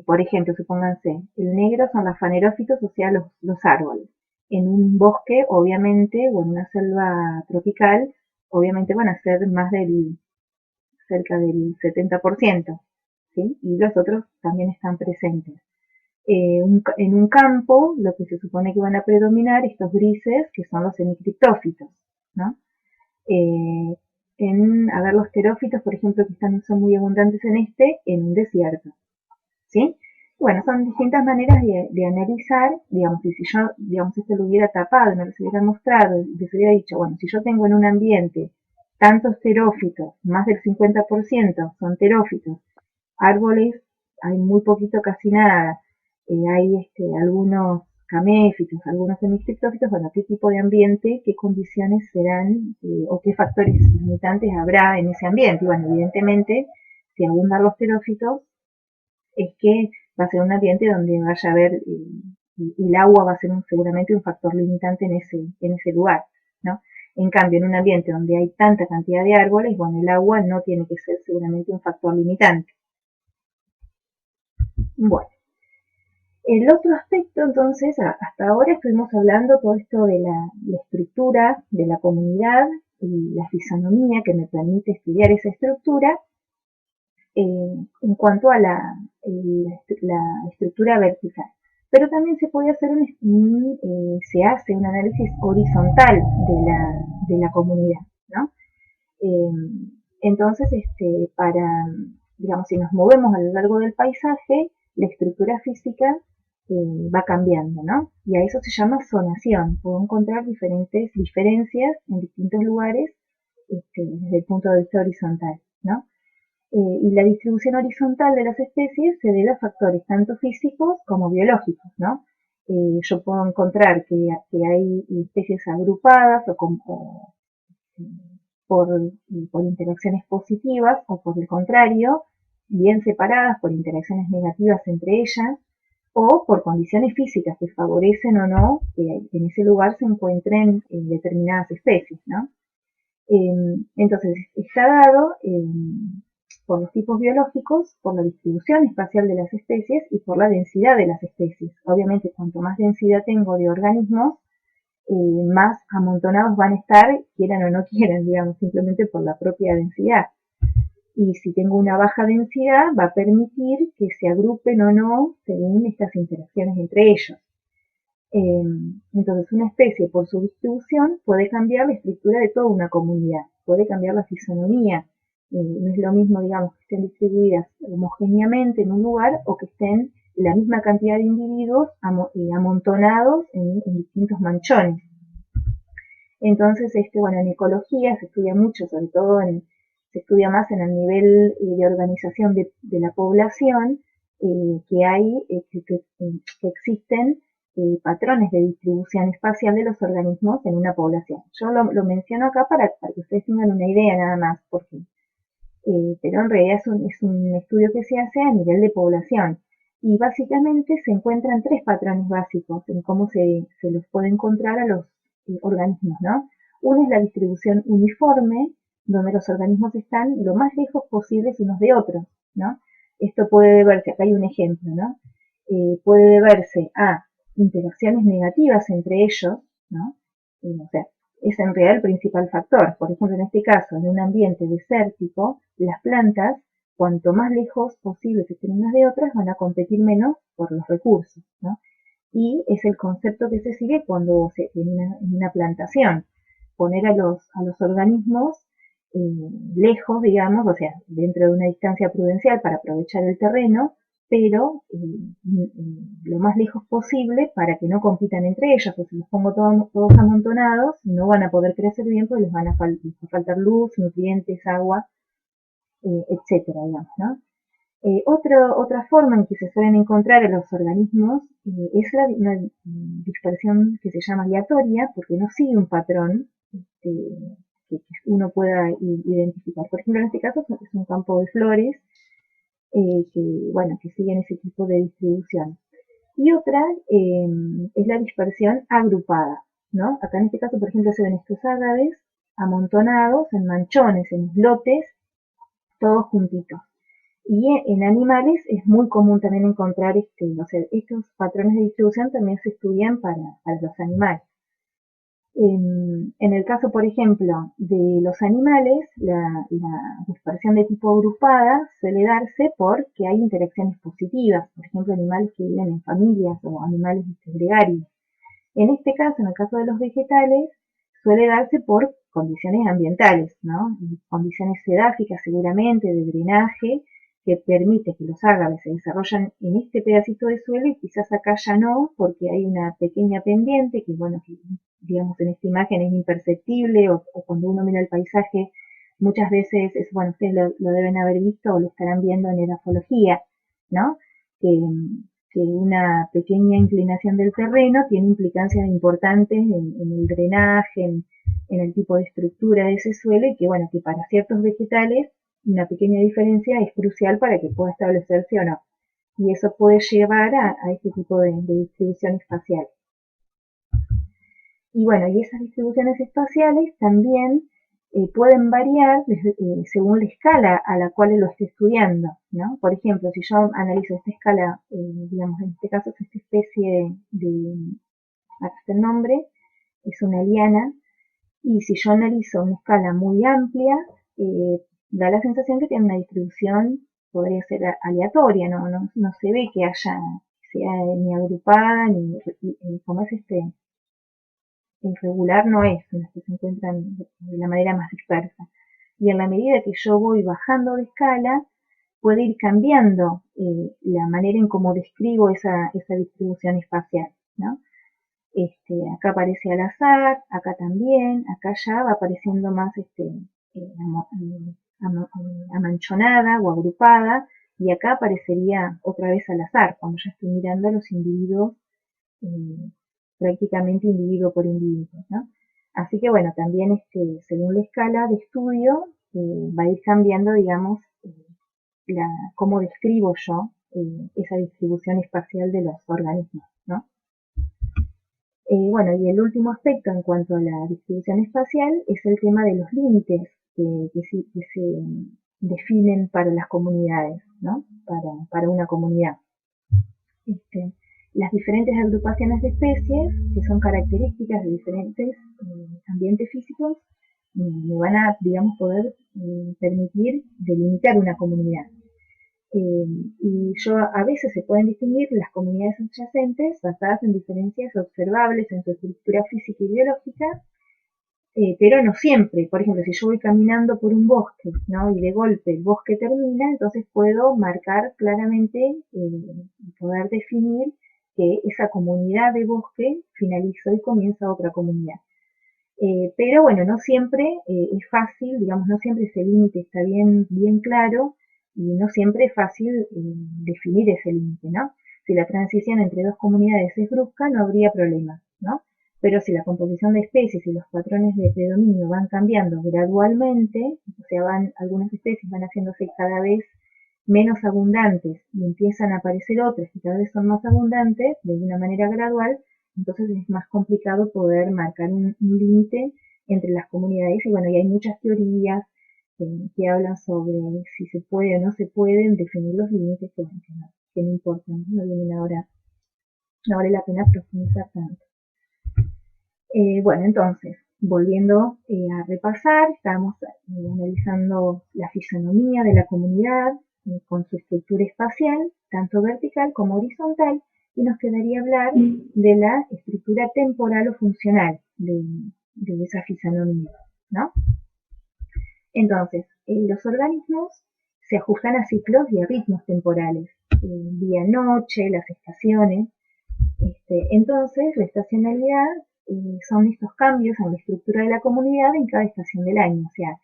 Por ejemplo, supónganse, el negro son los fanerófitos, o sea, los árboles. En un bosque, obviamente, o en una selva tropical, obviamente van a ser cerca del 70%, ¿sí? Y los otros también están presentes. En un campo, lo que se supone que van a predominar, estos grises, que son los hemicriptófitos, ¿no? A ver, los terófitos, por ejemplo, que son muy abundantes en un desierto, ¿sí? Bueno, son distintas maneras de analizar, digamos, y si yo, digamos, esto lo hubiera tapado, no les hubiera mostrado, les hubiera dicho, bueno, si yo tengo en un ambiente tantos terófitos, más del 50% son terófitos, árboles, hay muy poquito, casi nada, hay algunos caméfitos, algunos hemicriptófitos, bueno, qué tipo de ambiente, qué condiciones serán o qué factores limitantes habrá en ese ambiente. Y bueno, evidentemente, si abundan los terófitos, es que va a ser un ambiente donde vaya a haber, y el agua va a ser seguramente un factor limitante en ese lugar, ¿no? En cambio, en un ambiente donde hay tanta cantidad de árboles, bueno, el agua no tiene que ser seguramente un factor limitante. Bueno, el otro aspecto, entonces, hasta ahora estuvimos hablando todo esto de la estructura de la comunidad y la fisonomía que me permite estudiar esa estructura en cuanto a la estructura vertical. Pero también se puede hacer se hace un análisis horizontal de la comunidad, ¿no? Entonces, digamos, si nos movemos a lo largo del paisaje, la estructura física va cambiando, ¿no? Y a eso se llama zonación. Puedo encontrar diferentes diferencias en distintos lugares desde el punto de vista horizontal, ¿no? Y la distribución horizontal de las especies se debe a factores tanto físicos como biológicos, ¿no? Yo puedo encontrar que hay especies agrupadas por, por interacciones positivas o por el contrario, bien separadas por interacciones negativas entre ellas o por condiciones físicas que favorecen o no que en ese lugar se encuentren determinadas especies, ¿no? Entonces, está dado por los tipos biológicos, por la distribución espacial de las especies y por la densidad de las especies. Obviamente, cuanto más densidad tengo de organismos, más amontonados van a estar, quieran o no quieran, digamos, simplemente por la propia densidad. Y si tengo una baja densidad, va a permitir que se agrupen o no según estas interacciones entre ellos. Entonces, una especie, por su distribución, puede cambiar la estructura de toda una comunidad, puede cambiar la fisonomía. No es lo mismo, digamos, que estén distribuidas homogéneamente en un lugar o que estén la misma cantidad de individuos amontonados en distintos manchones. Entonces, bueno, en ecología se estudia mucho, sobre todo se estudia más en el nivel de organización de la población, que existen patrones de distribución espacial de los organismos en una población. Yo lo menciono acá para que ustedes tengan una idea nada más, porque pero en realidad es un estudio que se hace a nivel de población. Y básicamente se encuentran tres patrones básicos en cómo se los puede encontrar a los organismos, ¿no? Uno es la distribución uniforme, donde los organismos están lo más lejos posibles unos de otros, ¿no? Esto puede deberse, acá hay un ejemplo, ¿no? Puede deberse a interacciones negativas entre ellos, ¿no? O sea, es en realidad el principal factor. Por ejemplo, en este caso, en un ambiente desértico, las plantas, cuanto más lejos posible estén unas de otras, van a competir menos por los recursos, ¿no? Y es el concepto que se sigue cuando en una plantación, poner a los organismos lejos, digamos, o sea, dentro de una distancia prudencial para aprovechar el terreno, pero lo más lejos posible para que no compitan entre ellos, porque si los pongo todos amontonados, no van a poder crecer bien porque les va a faltar luz, nutrientes, agua, etcétera, digamos, ¿no? Otra forma en que se suelen encontrar en los organismos es una dispersión que se llama aleatoria, porque no sigue un patrón que uno pueda identificar. Por ejemplo, en este caso es un campo de flores que siguen ese tipo de distribución. Y otra es la dispersión agrupada, ¿no? Acá en este caso, por ejemplo, se ven estos ágaves amontonados en manchones, en islotes, todos juntitos. Y en animales es muy común también encontrar estos patrones de distribución también se estudian para los animales. En el caso, por ejemplo, de los animales, la dispersión de tipo agrupada suele darse porque hay interacciones positivas, por ejemplo, animales que viven en familias o animales gregarios. En este caso, en el caso de los vegetales, suele darse por condiciones ambientales, ¿no? Condiciones sedáficas seguramente, de drenaje, que permite que los ágaves se desarrollen en este pedacito de suelo y quizás acá ya no, porque hay una pequeña pendiente que, bueno, digamos en esta imagen es imperceptible o cuando uno mira el paisaje muchas veces bueno, ustedes lo deben haber visto o lo estarán viendo en edafología, ¿no? Que una pequeña inclinación del terreno tiene implicancias importantes en el drenaje, en el tipo de estructura de ese suelo y que, bueno, que para ciertos vegetales una pequeña diferencia es crucial para que pueda establecerse o no. Y eso puede llevar a este tipo de distribución espacial. Y bueno, y esas distribuciones espaciales también pueden variar según la escala a la cual lo esté estudiando, ¿no? Por ejemplo, si yo analizo esta escala, digamos, en este caso es esta especie acá está el nombre, es una liana, y si yo analizo una escala muy amplia, da la sensación que tiene una distribución, podría ser aleatoria, no se ve que sea ni agrupada, ni como es irregular no es, en las que se encuentran de la manera más dispersa. Y en la medida que yo voy bajando de escala, puede ir cambiando la manera en cómo describo esa distribución espacial, ¿no? Acá aparece al azar, acá también, acá ya va apareciendo más amanchonada o agrupada, y acá aparecería otra vez al azar, cuando ya estoy mirando a los individuos eh, prácticamente individuo por individuo, ¿no? Así que bueno, también según la escala de estudio va a ir cambiando, digamos, cómo describo yo esa distribución espacial de los organismos, ¿no? Bueno, y el último aspecto en cuanto a la distribución espacial es el tema de los límites que se definen para las comunidades, ¿no? Para una comunidad. Las diferentes agrupaciones de especies, que son características de diferentes ambientes físicos, me van a, digamos, poder permitir delimitar una comunidad. Y a veces se pueden distinguir las comunidades adyacentes basadas en diferencias observables en su estructura física y biológica, pero no siempre. Por ejemplo, si yo voy caminando por un bosque, ¿no? Y de golpe el bosque termina, entonces puedo marcar claramente y poder definir que esa comunidad de bosque finalizó y comienza otra comunidad. Pero bueno, no siempre es fácil, digamos, no siempre ese límite está bien claro y no siempre es fácil definir ese límite, ¿no? Si la transición entre dos comunidades es brusca, no habría problema, ¿no? Pero si la composición de especies y los patrones de predominio van cambiando gradualmente, o sea, algunas especies van haciéndose cada vez menos abundantes y empiezan a aparecer otras que cada vez son más abundantes de una manera gradual, entonces es más complicado poder marcar un límite entre las comunidades. Y bueno, y hay muchas teorías que hablan sobre si se puede o no se pueden definir los límites, que no importan, no vienen ahora, no vale la pena profundizar tanto. Bueno, entonces, volviendo a repasar, estamos analizando la fisonomía de la comunidad con su estructura espacial, tanto vertical como horizontal, y nos quedaría hablar de la estructura temporal o funcional de esa fisonomía, ¿no? Entonces, los organismos se ajustan a ciclos y a ritmos temporales, día-noche, las estaciones. Entonces, la estacionalidad son estos cambios en la estructura de la comunidad en cada estación del año. O sea,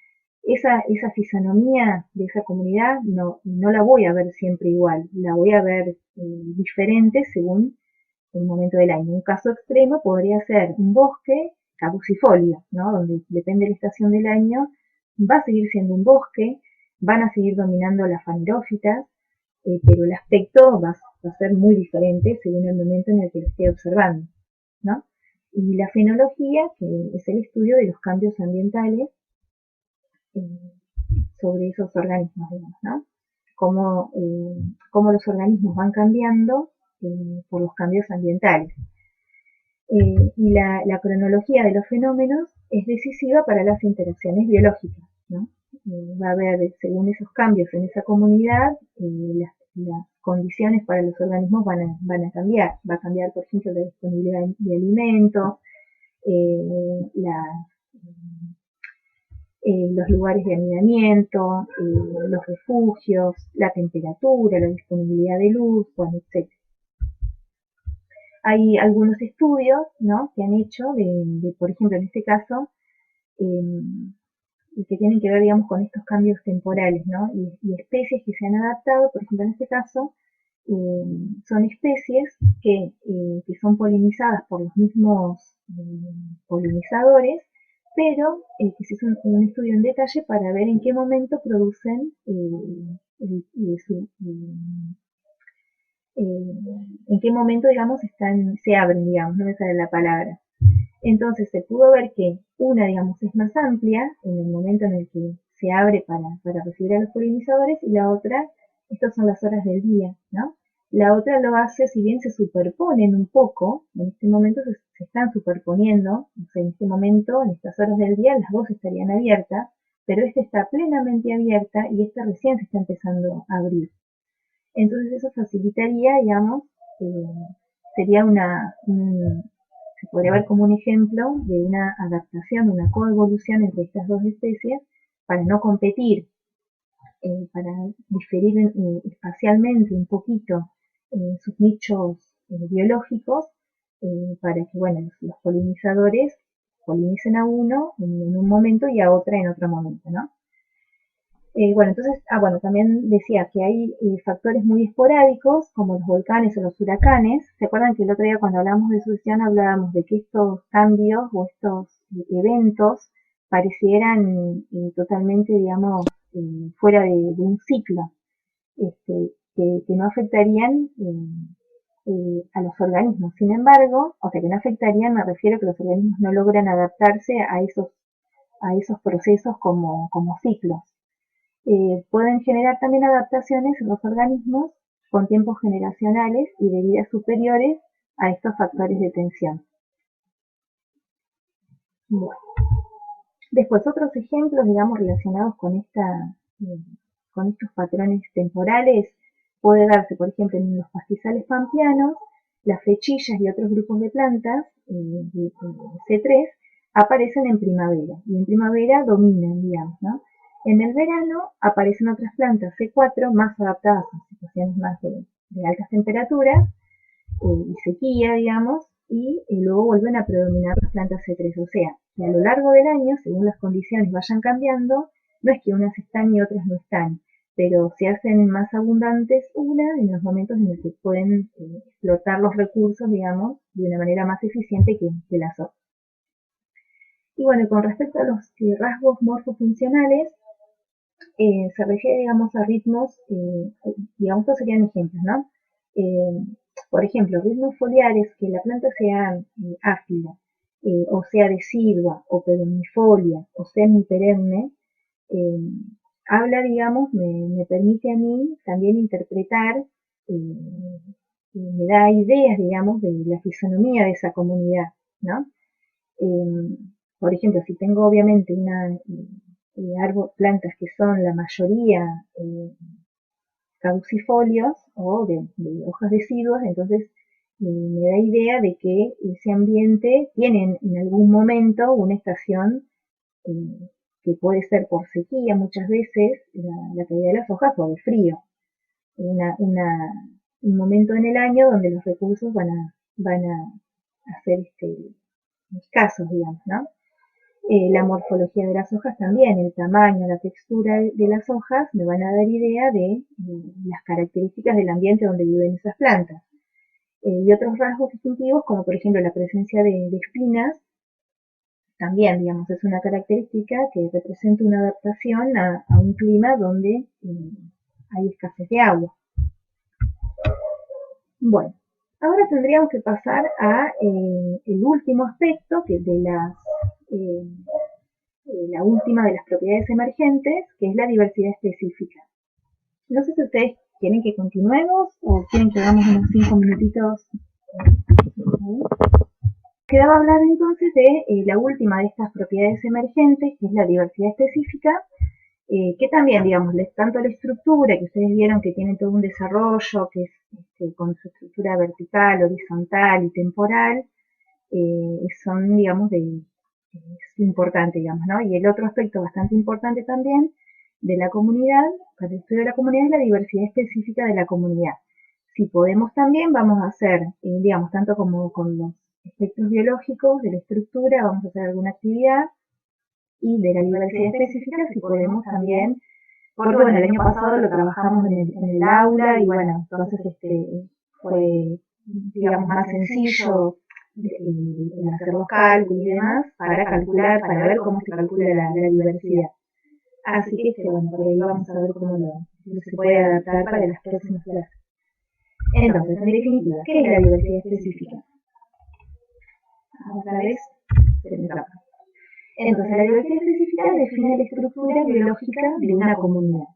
esa fisonomía de esa comunidad no la voy a ver siempre igual, la voy a ver diferente según el momento del año. Un caso extremo podría ser un bosque caducifolio, ¿no? Donde depende de la estación del año, va a seguir siendo un bosque, van a seguir dominando las fanerófitas, pero el aspecto va a ser muy diferente según el momento en el que lo esté observando, ¿no? Y la fenología, que es el estudio de los cambios ambientales sobre esos organismos, digamos, ¿no? Cómo los organismos van cambiando por los cambios ambientales. Y la cronología de los fenómenos es decisiva para las interacciones biológicas, ¿no? Va a haber, según esos cambios en esa comunidad, las condiciones para los organismos van a cambiar. Va a cambiar, por ejemplo, la disponibilidad de alimentos, los lugares de anidamiento, los refugios, la temperatura, la disponibilidad de luz, bueno, etc. Hay algunos estudios, ¿no?, que han hecho por ejemplo, en este caso, que tienen que ver, digamos, con estos cambios temporales, ¿no? Y especies que se han adaptado, por ejemplo, en este caso, son especies que son polinizadas por los mismos polinizadores, pero que se hizo un estudio en detalle para ver en qué momento producen en qué momento, digamos, se abren, digamos, no me sale la palabra. Entonces se pudo ver que una, digamos, es más amplia en el momento en el que se abre para recibir a los polinizadores, y la otra, estas son las horas del día, ¿no? La otra lo hace, si bien se superponen un poco, en este momento se están superponiendo, o sea, en este momento, en estas horas del día, las dos estarían abiertas, pero esta está plenamente abierta y esta recién se está empezando a abrir. Entonces eso facilitaría, digamos, sería se podría ver como un ejemplo de una adaptación, una coevolución entre estas dos especies para no competir, para diferir espacialmente un poquito sus nichos biológicos, para que bueno, los polinizadores polinicen a uno en un momento y a otra en otro momento, ¿no? Bueno, entonces, bueno, también decía que hay factores muy esporádicos, como los volcanes o los huracanes. ¿Se acuerdan que el otro día cuando hablamos de sucesión hablábamos de que estos cambios o estos eventos parecieran totalmente, digamos, fuera de un ciclo, que no afectarían a los organismos? Sin embargo, o sea, que no afectarían, me refiero a que los organismos no logran adaptarse a esos procesos como ciclos. Pueden generar también adaptaciones en los organismos con tiempos generacionales y de vida superiores a estos factores de tensión. Bueno. Después, otros ejemplos, digamos, relacionados con estos patrones temporales, puede darse, por ejemplo, en los pastizales pampeanos, las flechillas y otros grupos de plantas, C3, aparecen en primavera, y en primavera dominan, digamos, ¿no? En el verano aparecen otras plantas C4 más adaptadas a situaciones más de altas temperaturas y sequía, digamos, y luego vuelven a predominar las plantas C3. O sea, que a lo largo del año, según las condiciones vayan cambiando, no es que unas están y otras no están, pero se hacen más abundantes en los momentos en los que pueden explotar los recursos, digamos, de una manera más eficiente que las otras. Y bueno, con respecto a los rasgos morfofuncionales, se refiere, digamos, a ritmos, digamos, estos serían ejemplos, ¿no? Por ejemplo, ritmos foliares, que la planta sea áfila, o sea decidua, o perennifolia, o semiperenne, habla, digamos, me permite a mí también interpretar, me da ideas, digamos, de la fisonomía de esa comunidad, ¿no? Por ejemplo, si tengo obviamente plantas que son la mayoría caducifolios o de hojas deciduas, entonces me da idea de que ese ambiente tiene en algún momento una estación que puede ser por sequía muchas veces, la caída de las hojas, o de frío. Un momento en el año donde los recursos van a ser escasos, digamos, ¿no? La morfología de las hojas también, el tamaño, la textura de las hojas me van a dar idea de las características del ambiente donde viven esas plantas. Y otros rasgos distintivos, como por ejemplo la presencia de espinas, también, digamos, es una característica que representa una adaptación a un clima donde hay escasez de agua. Bueno, ahora tendríamos que pasar a el último aspecto, que de la última de las propiedades emergentes, que es la diversidad específica. No sé si ustedes quieren que continuemos o quieren que hagamos unos 5 minutitos. Quedaba hablar entonces de la última de estas propiedades emergentes, que es la diversidad específica, que también, digamos, tanto la estructura, que ustedes vieron que tiene todo un desarrollo, que es con su estructura vertical, horizontal y temporal, son, digamos, es importante, digamos, ¿no? Y el otro aspecto bastante importante también de la comunidad, para el estudio de la comunidad, es la diversidad específica de la comunidad. Si podemos también, vamos a hacer, digamos, tanto como con los aspectos biológicos de la estructura, vamos a hacer alguna actividad, y de la diversidad específica, si podemos también, porque bueno, el año pasado lo trabajamos en el aula, y bueno, entonces fue, digamos, más sencillo hacer los cálculos y demás para ver cómo se calcula la diversidad. Así que bueno, por ahí vamos a ver cómo se puede adaptar para las próximas clases. Entonces, en definitiva, ¿qué es la diversidad específica? Otra vez, entonces, la diversidad específica define la estructura biológica de una comunidad.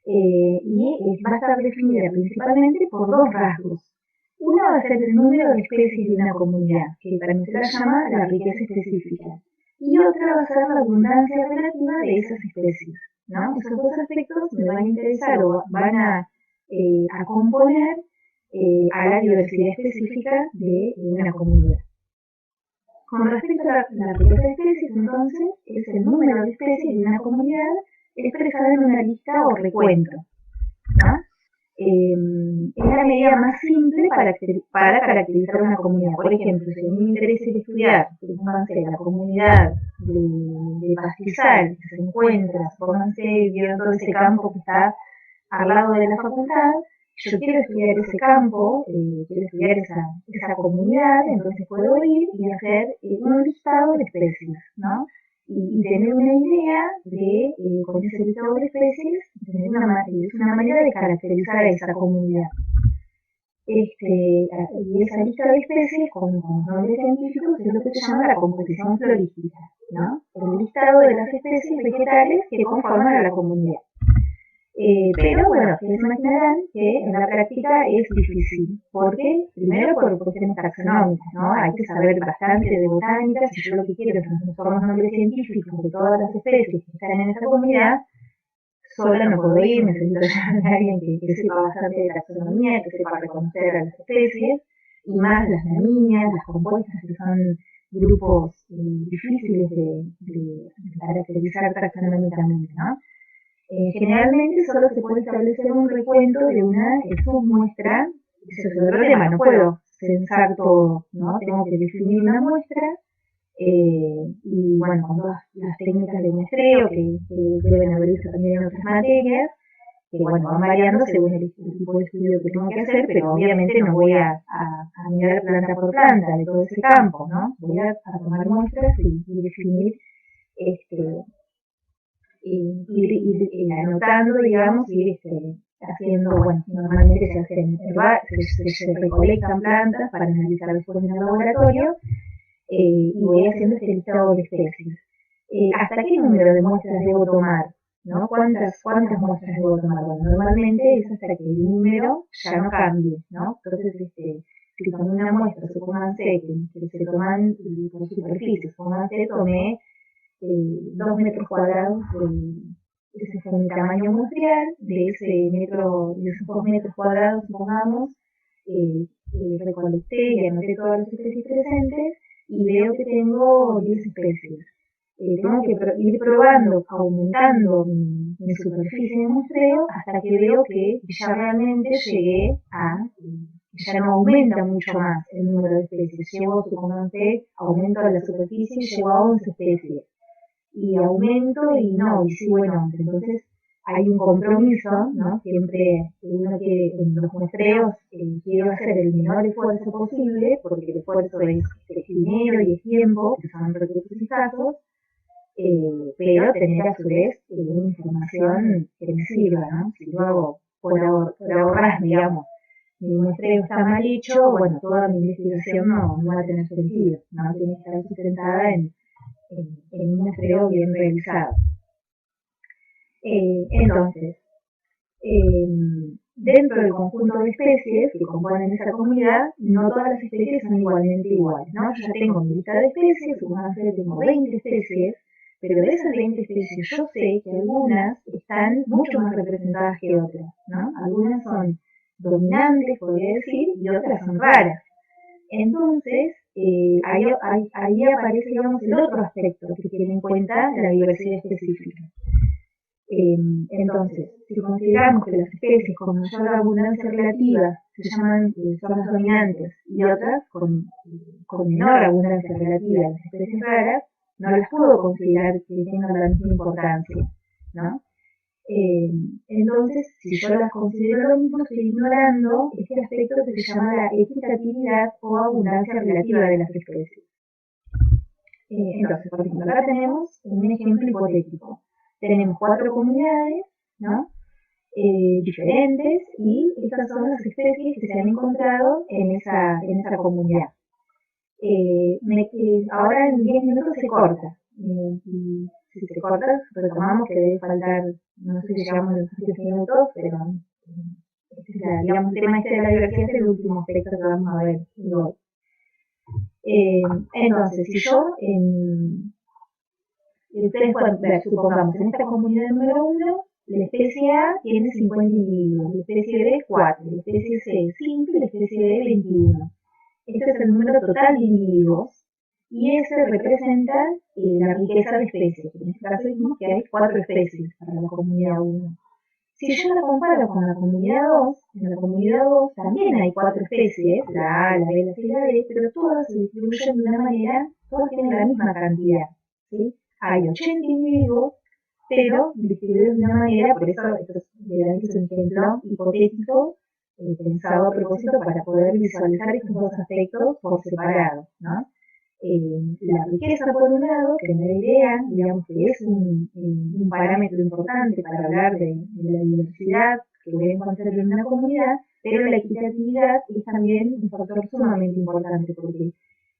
Y va a estar definida principalmente por dos rasgos. Uno va a ser el número de especies de una comunidad, que también se la llama la riqueza específica. Y otra va a ser la abundancia relativa de esas especies, ¿no? Esos dos aspectos me van a interesar o van a componer a la diversidad específica de una comunidad. Con respecto a la riqueza de especies, entonces, es el número de especies de una comunidad expresada en una lista o recuento, ¿no? Es la medida más simple para caracterizar una comunidad. Por ejemplo, si a mí me interesa estudiar, supónganse, la comunidad de pastizal que se encuentra, supónganse, vieron todo ese campo que está al lado de la facultad, yo quiero estudiar ese campo, quiero estudiar esa comunidad, entonces puedo ir y hacer un listado de especies, ¿no? Y tener una idea de, con ese listado de especies, tener es una manera de caracterizar a esa comunidad. Y esa lista de especies, con nombres científicos, es lo que se llama la composición florística, ¿no? El listado de las especies vegetales que conforman a la comunidad. Pero bueno, ustedes imaginarán que en la práctica es difícil. ¿Por qué? Primero por cuestiones taxonómicas, ¿no? Hay que saber bastante de botánica. Si yo lo que quiero es transformar los nombres científicos de todas las especies que están en esa comunidad, sola no puedo ir, necesito a alguien que sepa bastante de taxonomía, que sepa reconocer a las especies, y más las gramíneas, las compuestas, que son grupos difíciles de caracterizar taxonómicamente, ¿no? Generalmente solo se puede establecer un recuento de una submuestra. Ese es otro tema, no puedo censar todo, ¿no? Tengo que definir una muestra, y bueno, con todas las técnicas de muestreo que deben haberse también en otras materias, que bueno, van variando según el tipo de estudio que tengo que hacer, pero obviamente no voy a mirar planta por planta de todo ese campo, ¿no? Voy a tomar muestras y definir ir anotando, digamos, ir haciendo, bueno, normalmente se recolectan plantas para analizar después en el laboratorio, y voy haciendo este listado de especies. ¿Hasta qué número de muestras debo tomar? ¿No? ¿Cuántas muestras debo tomar? Bueno, normalmente es hasta que el número ya no cambie, ¿no? Entonces, si con una muestra, supónganse que se toman por superficie, supónganse tomé 2 metros cuadrados, ese fue mi tamaño muestreal, de esos 2 metros cuadrados, supongamos, recolecté y anoté todas las especies presentes y veo que tengo 10 especies. Tengo que ir probando, aumentando mi superficie de muestreo hasta que veo que ya realmente llegué ya no aumenta mucho más el número de especies. Supongamos, aumento la superficie y llego a 11 especies. Y aumento y sigo en 11. Entonces hay un compromiso, ¿no? Siempre uno quiere, en los muestreos, quiero hacer el menor esfuerzo posible, porque el esfuerzo es dinero y es tiempo, que son recursos escasos, pero tener a su vez una información que me sirva, ¿no? Si lo hago por ahorrar, digamos, mi muestreo está mal hecho, bueno, toda mi investigación no va a tener sentido, ¿no? Tiene que estar sustentada en un muestreo bien realizado. Entonces, dentro del conjunto de especies que componen esa comunidad, no todas las especies son igualmente iguales, ¿no? Yo ya tengo mi lista de especies, supongamos que tengo 20 especies, pero de esas 20 especies yo sé que algunas están mucho más representadas que otras, ¿no? Algunas son dominantes, podría decir, y otras son raras. Entonces, ahí aparece, digamos, el otro aspecto que tiene en cuenta la diversidad específica. Entonces, si consideramos que las especies con mayor abundancia relativa son las dominantes y otras con menor abundancia relativa, las especies raras, no las puedo considerar que tengan la misma importancia, ¿no? Entonces, si yo las considero lo mismo, estoy ignorando este aspecto que se llama la equitatividad o abundancia relativa de las especies. Entonces, por ejemplo, acá tenemos un ejemplo hipotético. Tenemos 4 comunidades, ¿no? Diferentes, y estas son las especies que se han encontrado en esa comunidad. Ahora en 10 minutos se corta. Y si se corta, retomamos que debe faltar, no sé si llegamos a los 10 minutos, pero digamos, el tema de la diversidad es el último aspecto que vamos a ver hoy. Entonces, si yo, ustedes pueden ver, supongamos, en esta comunidad número 1 La especie A tiene 50 individuos, la especie B 4, la especie C 5 y la especie D 21. Este es el número total de individuos y ese representa la riqueza de especies. En este caso dijimos que hay 4 especies para la comunidad 1. Si yo la comparo con la comunidad 2, en la comunidad 2 también hay 4 especies, la A, la B, la C y la D, pero todas se distribuyen de una manera, todas tienen la misma cantidad, ¿sí? Hay 80 individuos, pero distribuidos de una manera, por eso esto es un ejemplo hipotético, pensado a propósito para poder visualizar estos dos aspectos por separado, ¿no? La riqueza por un lado, que me idea, digamos que es un parámetro importante para hablar de la diversidad que voy a encontrar en una comunidad, pero la equitatividad es también un factor sumamente importante porque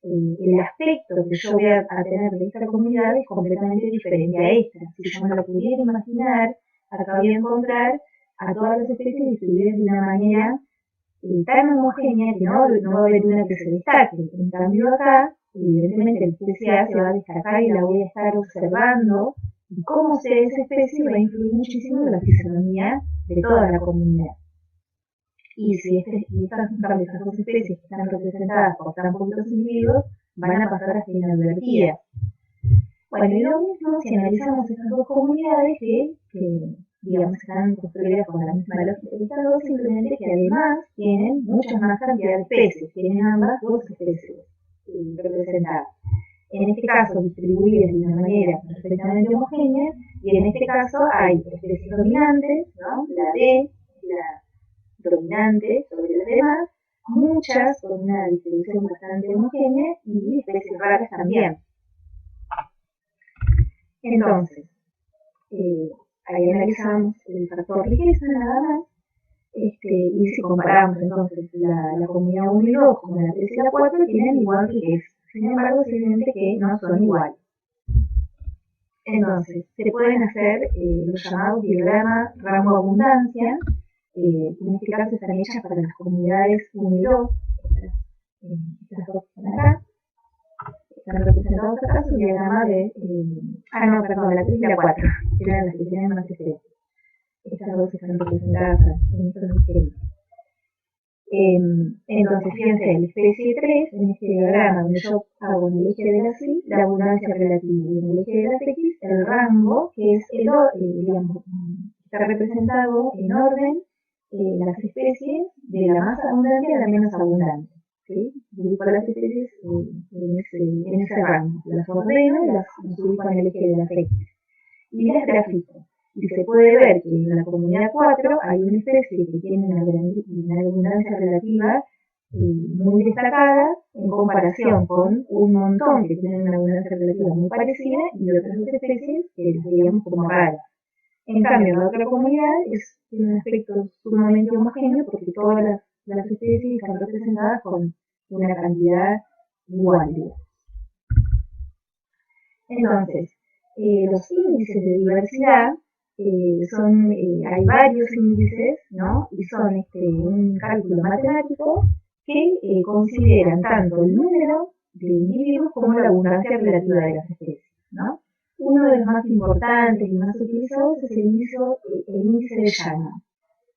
el aspecto que yo voy a tener de esta comunidad es completamente diferente a esta. Si yo me lo pudiera imaginar, acá voy a encontrar a todas las especies distribuidas de una manera tan homogénea que no va a haber una que se destaque. En cambio acá, evidentemente la especie A se va a destacar y la voy a estar observando, y cómo se ve esa especie va a influir muchísimo en la fisonomía de toda la comunidad. Y si estas dos especies que están representadas por tan poquitos individuos van a pasar a ser inadvertidas. Bueno, y lo mismo si analizamos estas dos comunidades que digamos, están construidas con la misma lógica de estas dos, simplemente que además tienen muchas más cantidad de especies, tienen ambas dos especies representadas. En este caso, distribuidas de una manera perfectamente homogénea, y en este caso hay especies dominantes, ¿no? La D, la dominante sobre las demás, muchas con una distribución bastante homogénea y especies raras también. Entonces, ahí analizamos el factor riqueza nada más, y si comparamos entonces la comunidad 1 y 2 con la 3 y la 4 tienen igual riqueza. Sin embargo, es evidente que no son iguales. Entonces, se pueden hacer los llamados diagramas rango-abundancia, en este caso están hechas para las comunidades 1 y 2, estas dos que están acá. Están representados acá su diagrama de... no, perdón, la 3 y la 4, eran las que tienen más diferencias. Estas dos están representadas en estos esquemas. Entonces, fíjense, la especie 3, en este diagrama donde yo hago en el eje de las Y, la abundancia relativa, y en el eje de las X, el rango, que es digamos, está representado en orden las especies de la más abundante a la menos abundante. ¿Sí? Ubico las especies en ese rango, las ordeno y las ubico en el eje de las X. Y las grafico. Y se puede ver que en la comunidad 4 hay una especie que tiene una abundancia relativa muy destacada en comparación con un montón que tienen una abundancia relativa muy parecida y otras dos especies que las veíamos como raras. En cambio, en la otra comunidad tiene un aspecto sumamente homogéneo porque todas las especies están representadas con una cantidad igual. Entonces, los índices de diversidad hay varios índices, ¿no? Y son un cálculo matemático que consideran tanto el número de individuos como la abundancia relativa de las especies, ¿no? Uno de los más importantes y más utilizados es el índice de Shannon.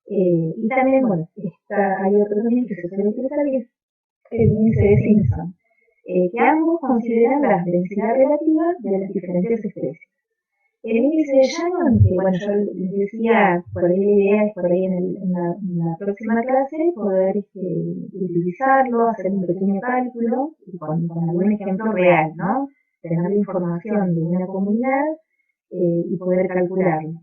Y también, bueno, hay otro también que se suele utilizar y es el índice de Simpson, que ambos consideran la densidad relativa de las diferentes especies. El índice de Shannon, que bueno, yo les decía, por ahí la idea es por ahí en la próxima clase poder utilizarlo, hacer un pequeño cálculo con algún ejemplo real, ¿no? Tener la información de una comunidad y poder calcularlo.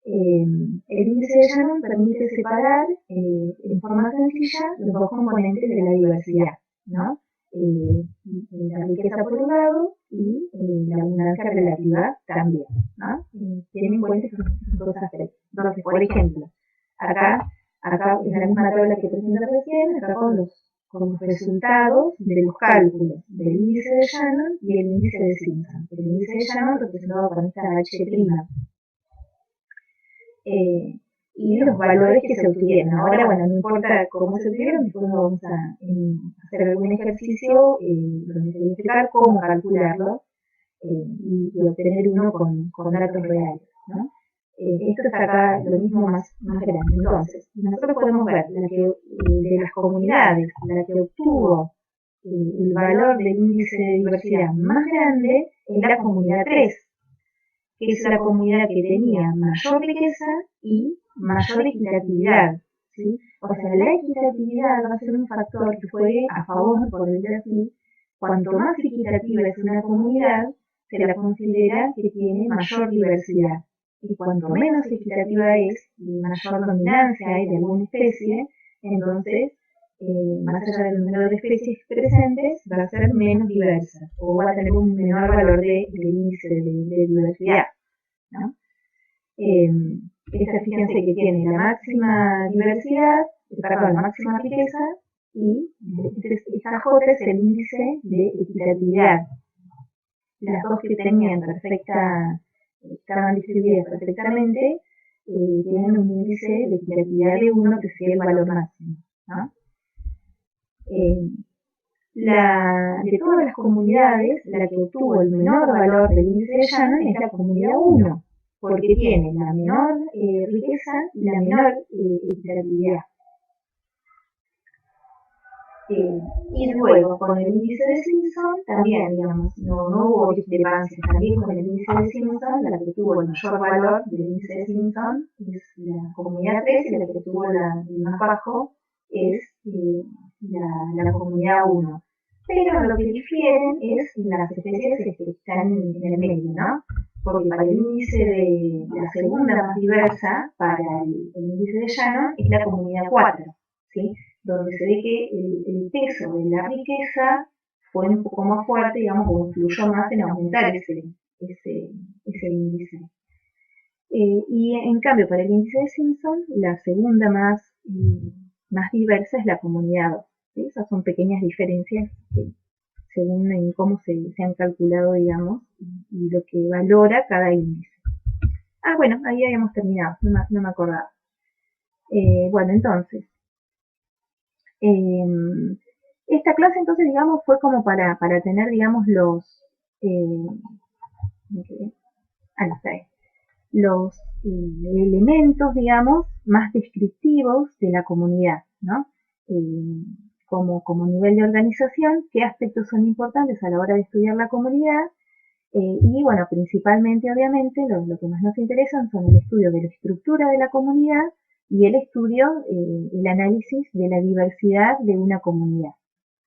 El índice de Shannon permite separar en forma sencilla los dos componentes de la diversidad, ¿no? La riqueza por un lado y la abundancia relativa también, ¿no? Tienen en cuenta esos dos aspectos. Entonces, por ejemplo, acá en la misma tabla que presenté recién, acá con los resultados de los cálculos del índice de Shannon y el índice de Simpson. El índice de Shannon representado con esta H'. Y los valores que se obtuvieron. Ahora, bueno, no importa cómo se obtuvieron, después vamos a hacer algún ejercicio donde se va a explicar cómo calcularlo y obtener uno con datos reales, ¿no? esto está acá lo mismo más grande. Entonces, nosotros podemos ver de las comunidades, la que obtuvo el valor del índice de diversidad más grande es la comunidad 3, que es la comunidad que tenía mayor riqueza y mayor equitatividad, ¿sí? O sea, la equitatividad va a ser un factor que juegue a favor, por decirlo así. Cuanto más equitativa es una comunidad, se la considera que tiene mayor diversidad. Y cuanto menos equitativa es y mayor dominancia hay de alguna especie, entonces, más allá del número de especies presentes, va a ser menos diversa o va a tener un menor valor de índice de diversidad, ¿no? Esta, fíjense que tiene la máxima diversidad, perdón, la máxima riqueza, y esta J es el índice de equitatividad. Las dos que tenían estaban distribuidas perfectamente, tienen un índice de equitatividad de 1, que sería el valor máximo, ¿no? De todas las comunidades, la que obtuvo el menor valor del índice de Shannon es la comunidad 1, porque tiene la menor riqueza y la menor equitatividad. Y luego, con el índice de Simpson, también, digamos, no hubo discrepancias. También con el índice de Simpson, la que tuvo el mayor valor del índice de Simpson es la comunidad 3, y la que tuvo el más bajo es la comunidad 1. Pero lo que difieren es las especies que están en el medio, ¿no? Porque para el índice de la segunda más diversa, para el índice de Shannon, es la comunidad 4, ¿sí? Donde se ve que el peso de la riqueza fue un poco más fuerte, digamos, o influyó más en aumentar ese índice. Y en cambio, para el índice de Simpson, la segunda más diversa es la comunidad 2. ¿Sí? Esas son pequeñas diferencias según en cómo se han calculado, digamos, y lo que valora cada índice. Bueno, ahí habíamos terminado, no me acordaba. Bueno, entonces, esta clase, entonces, digamos, fue como para tener, digamos, los elementos, digamos, más descriptivos de la comunidad, ¿no? Como nivel de organización, qué aspectos son importantes a la hora de estudiar la comunidad, y bueno, principalmente, obviamente, lo que más nos interesan son el estudio de la estructura de la comunidad y el estudio, el análisis de la diversidad de una comunidad.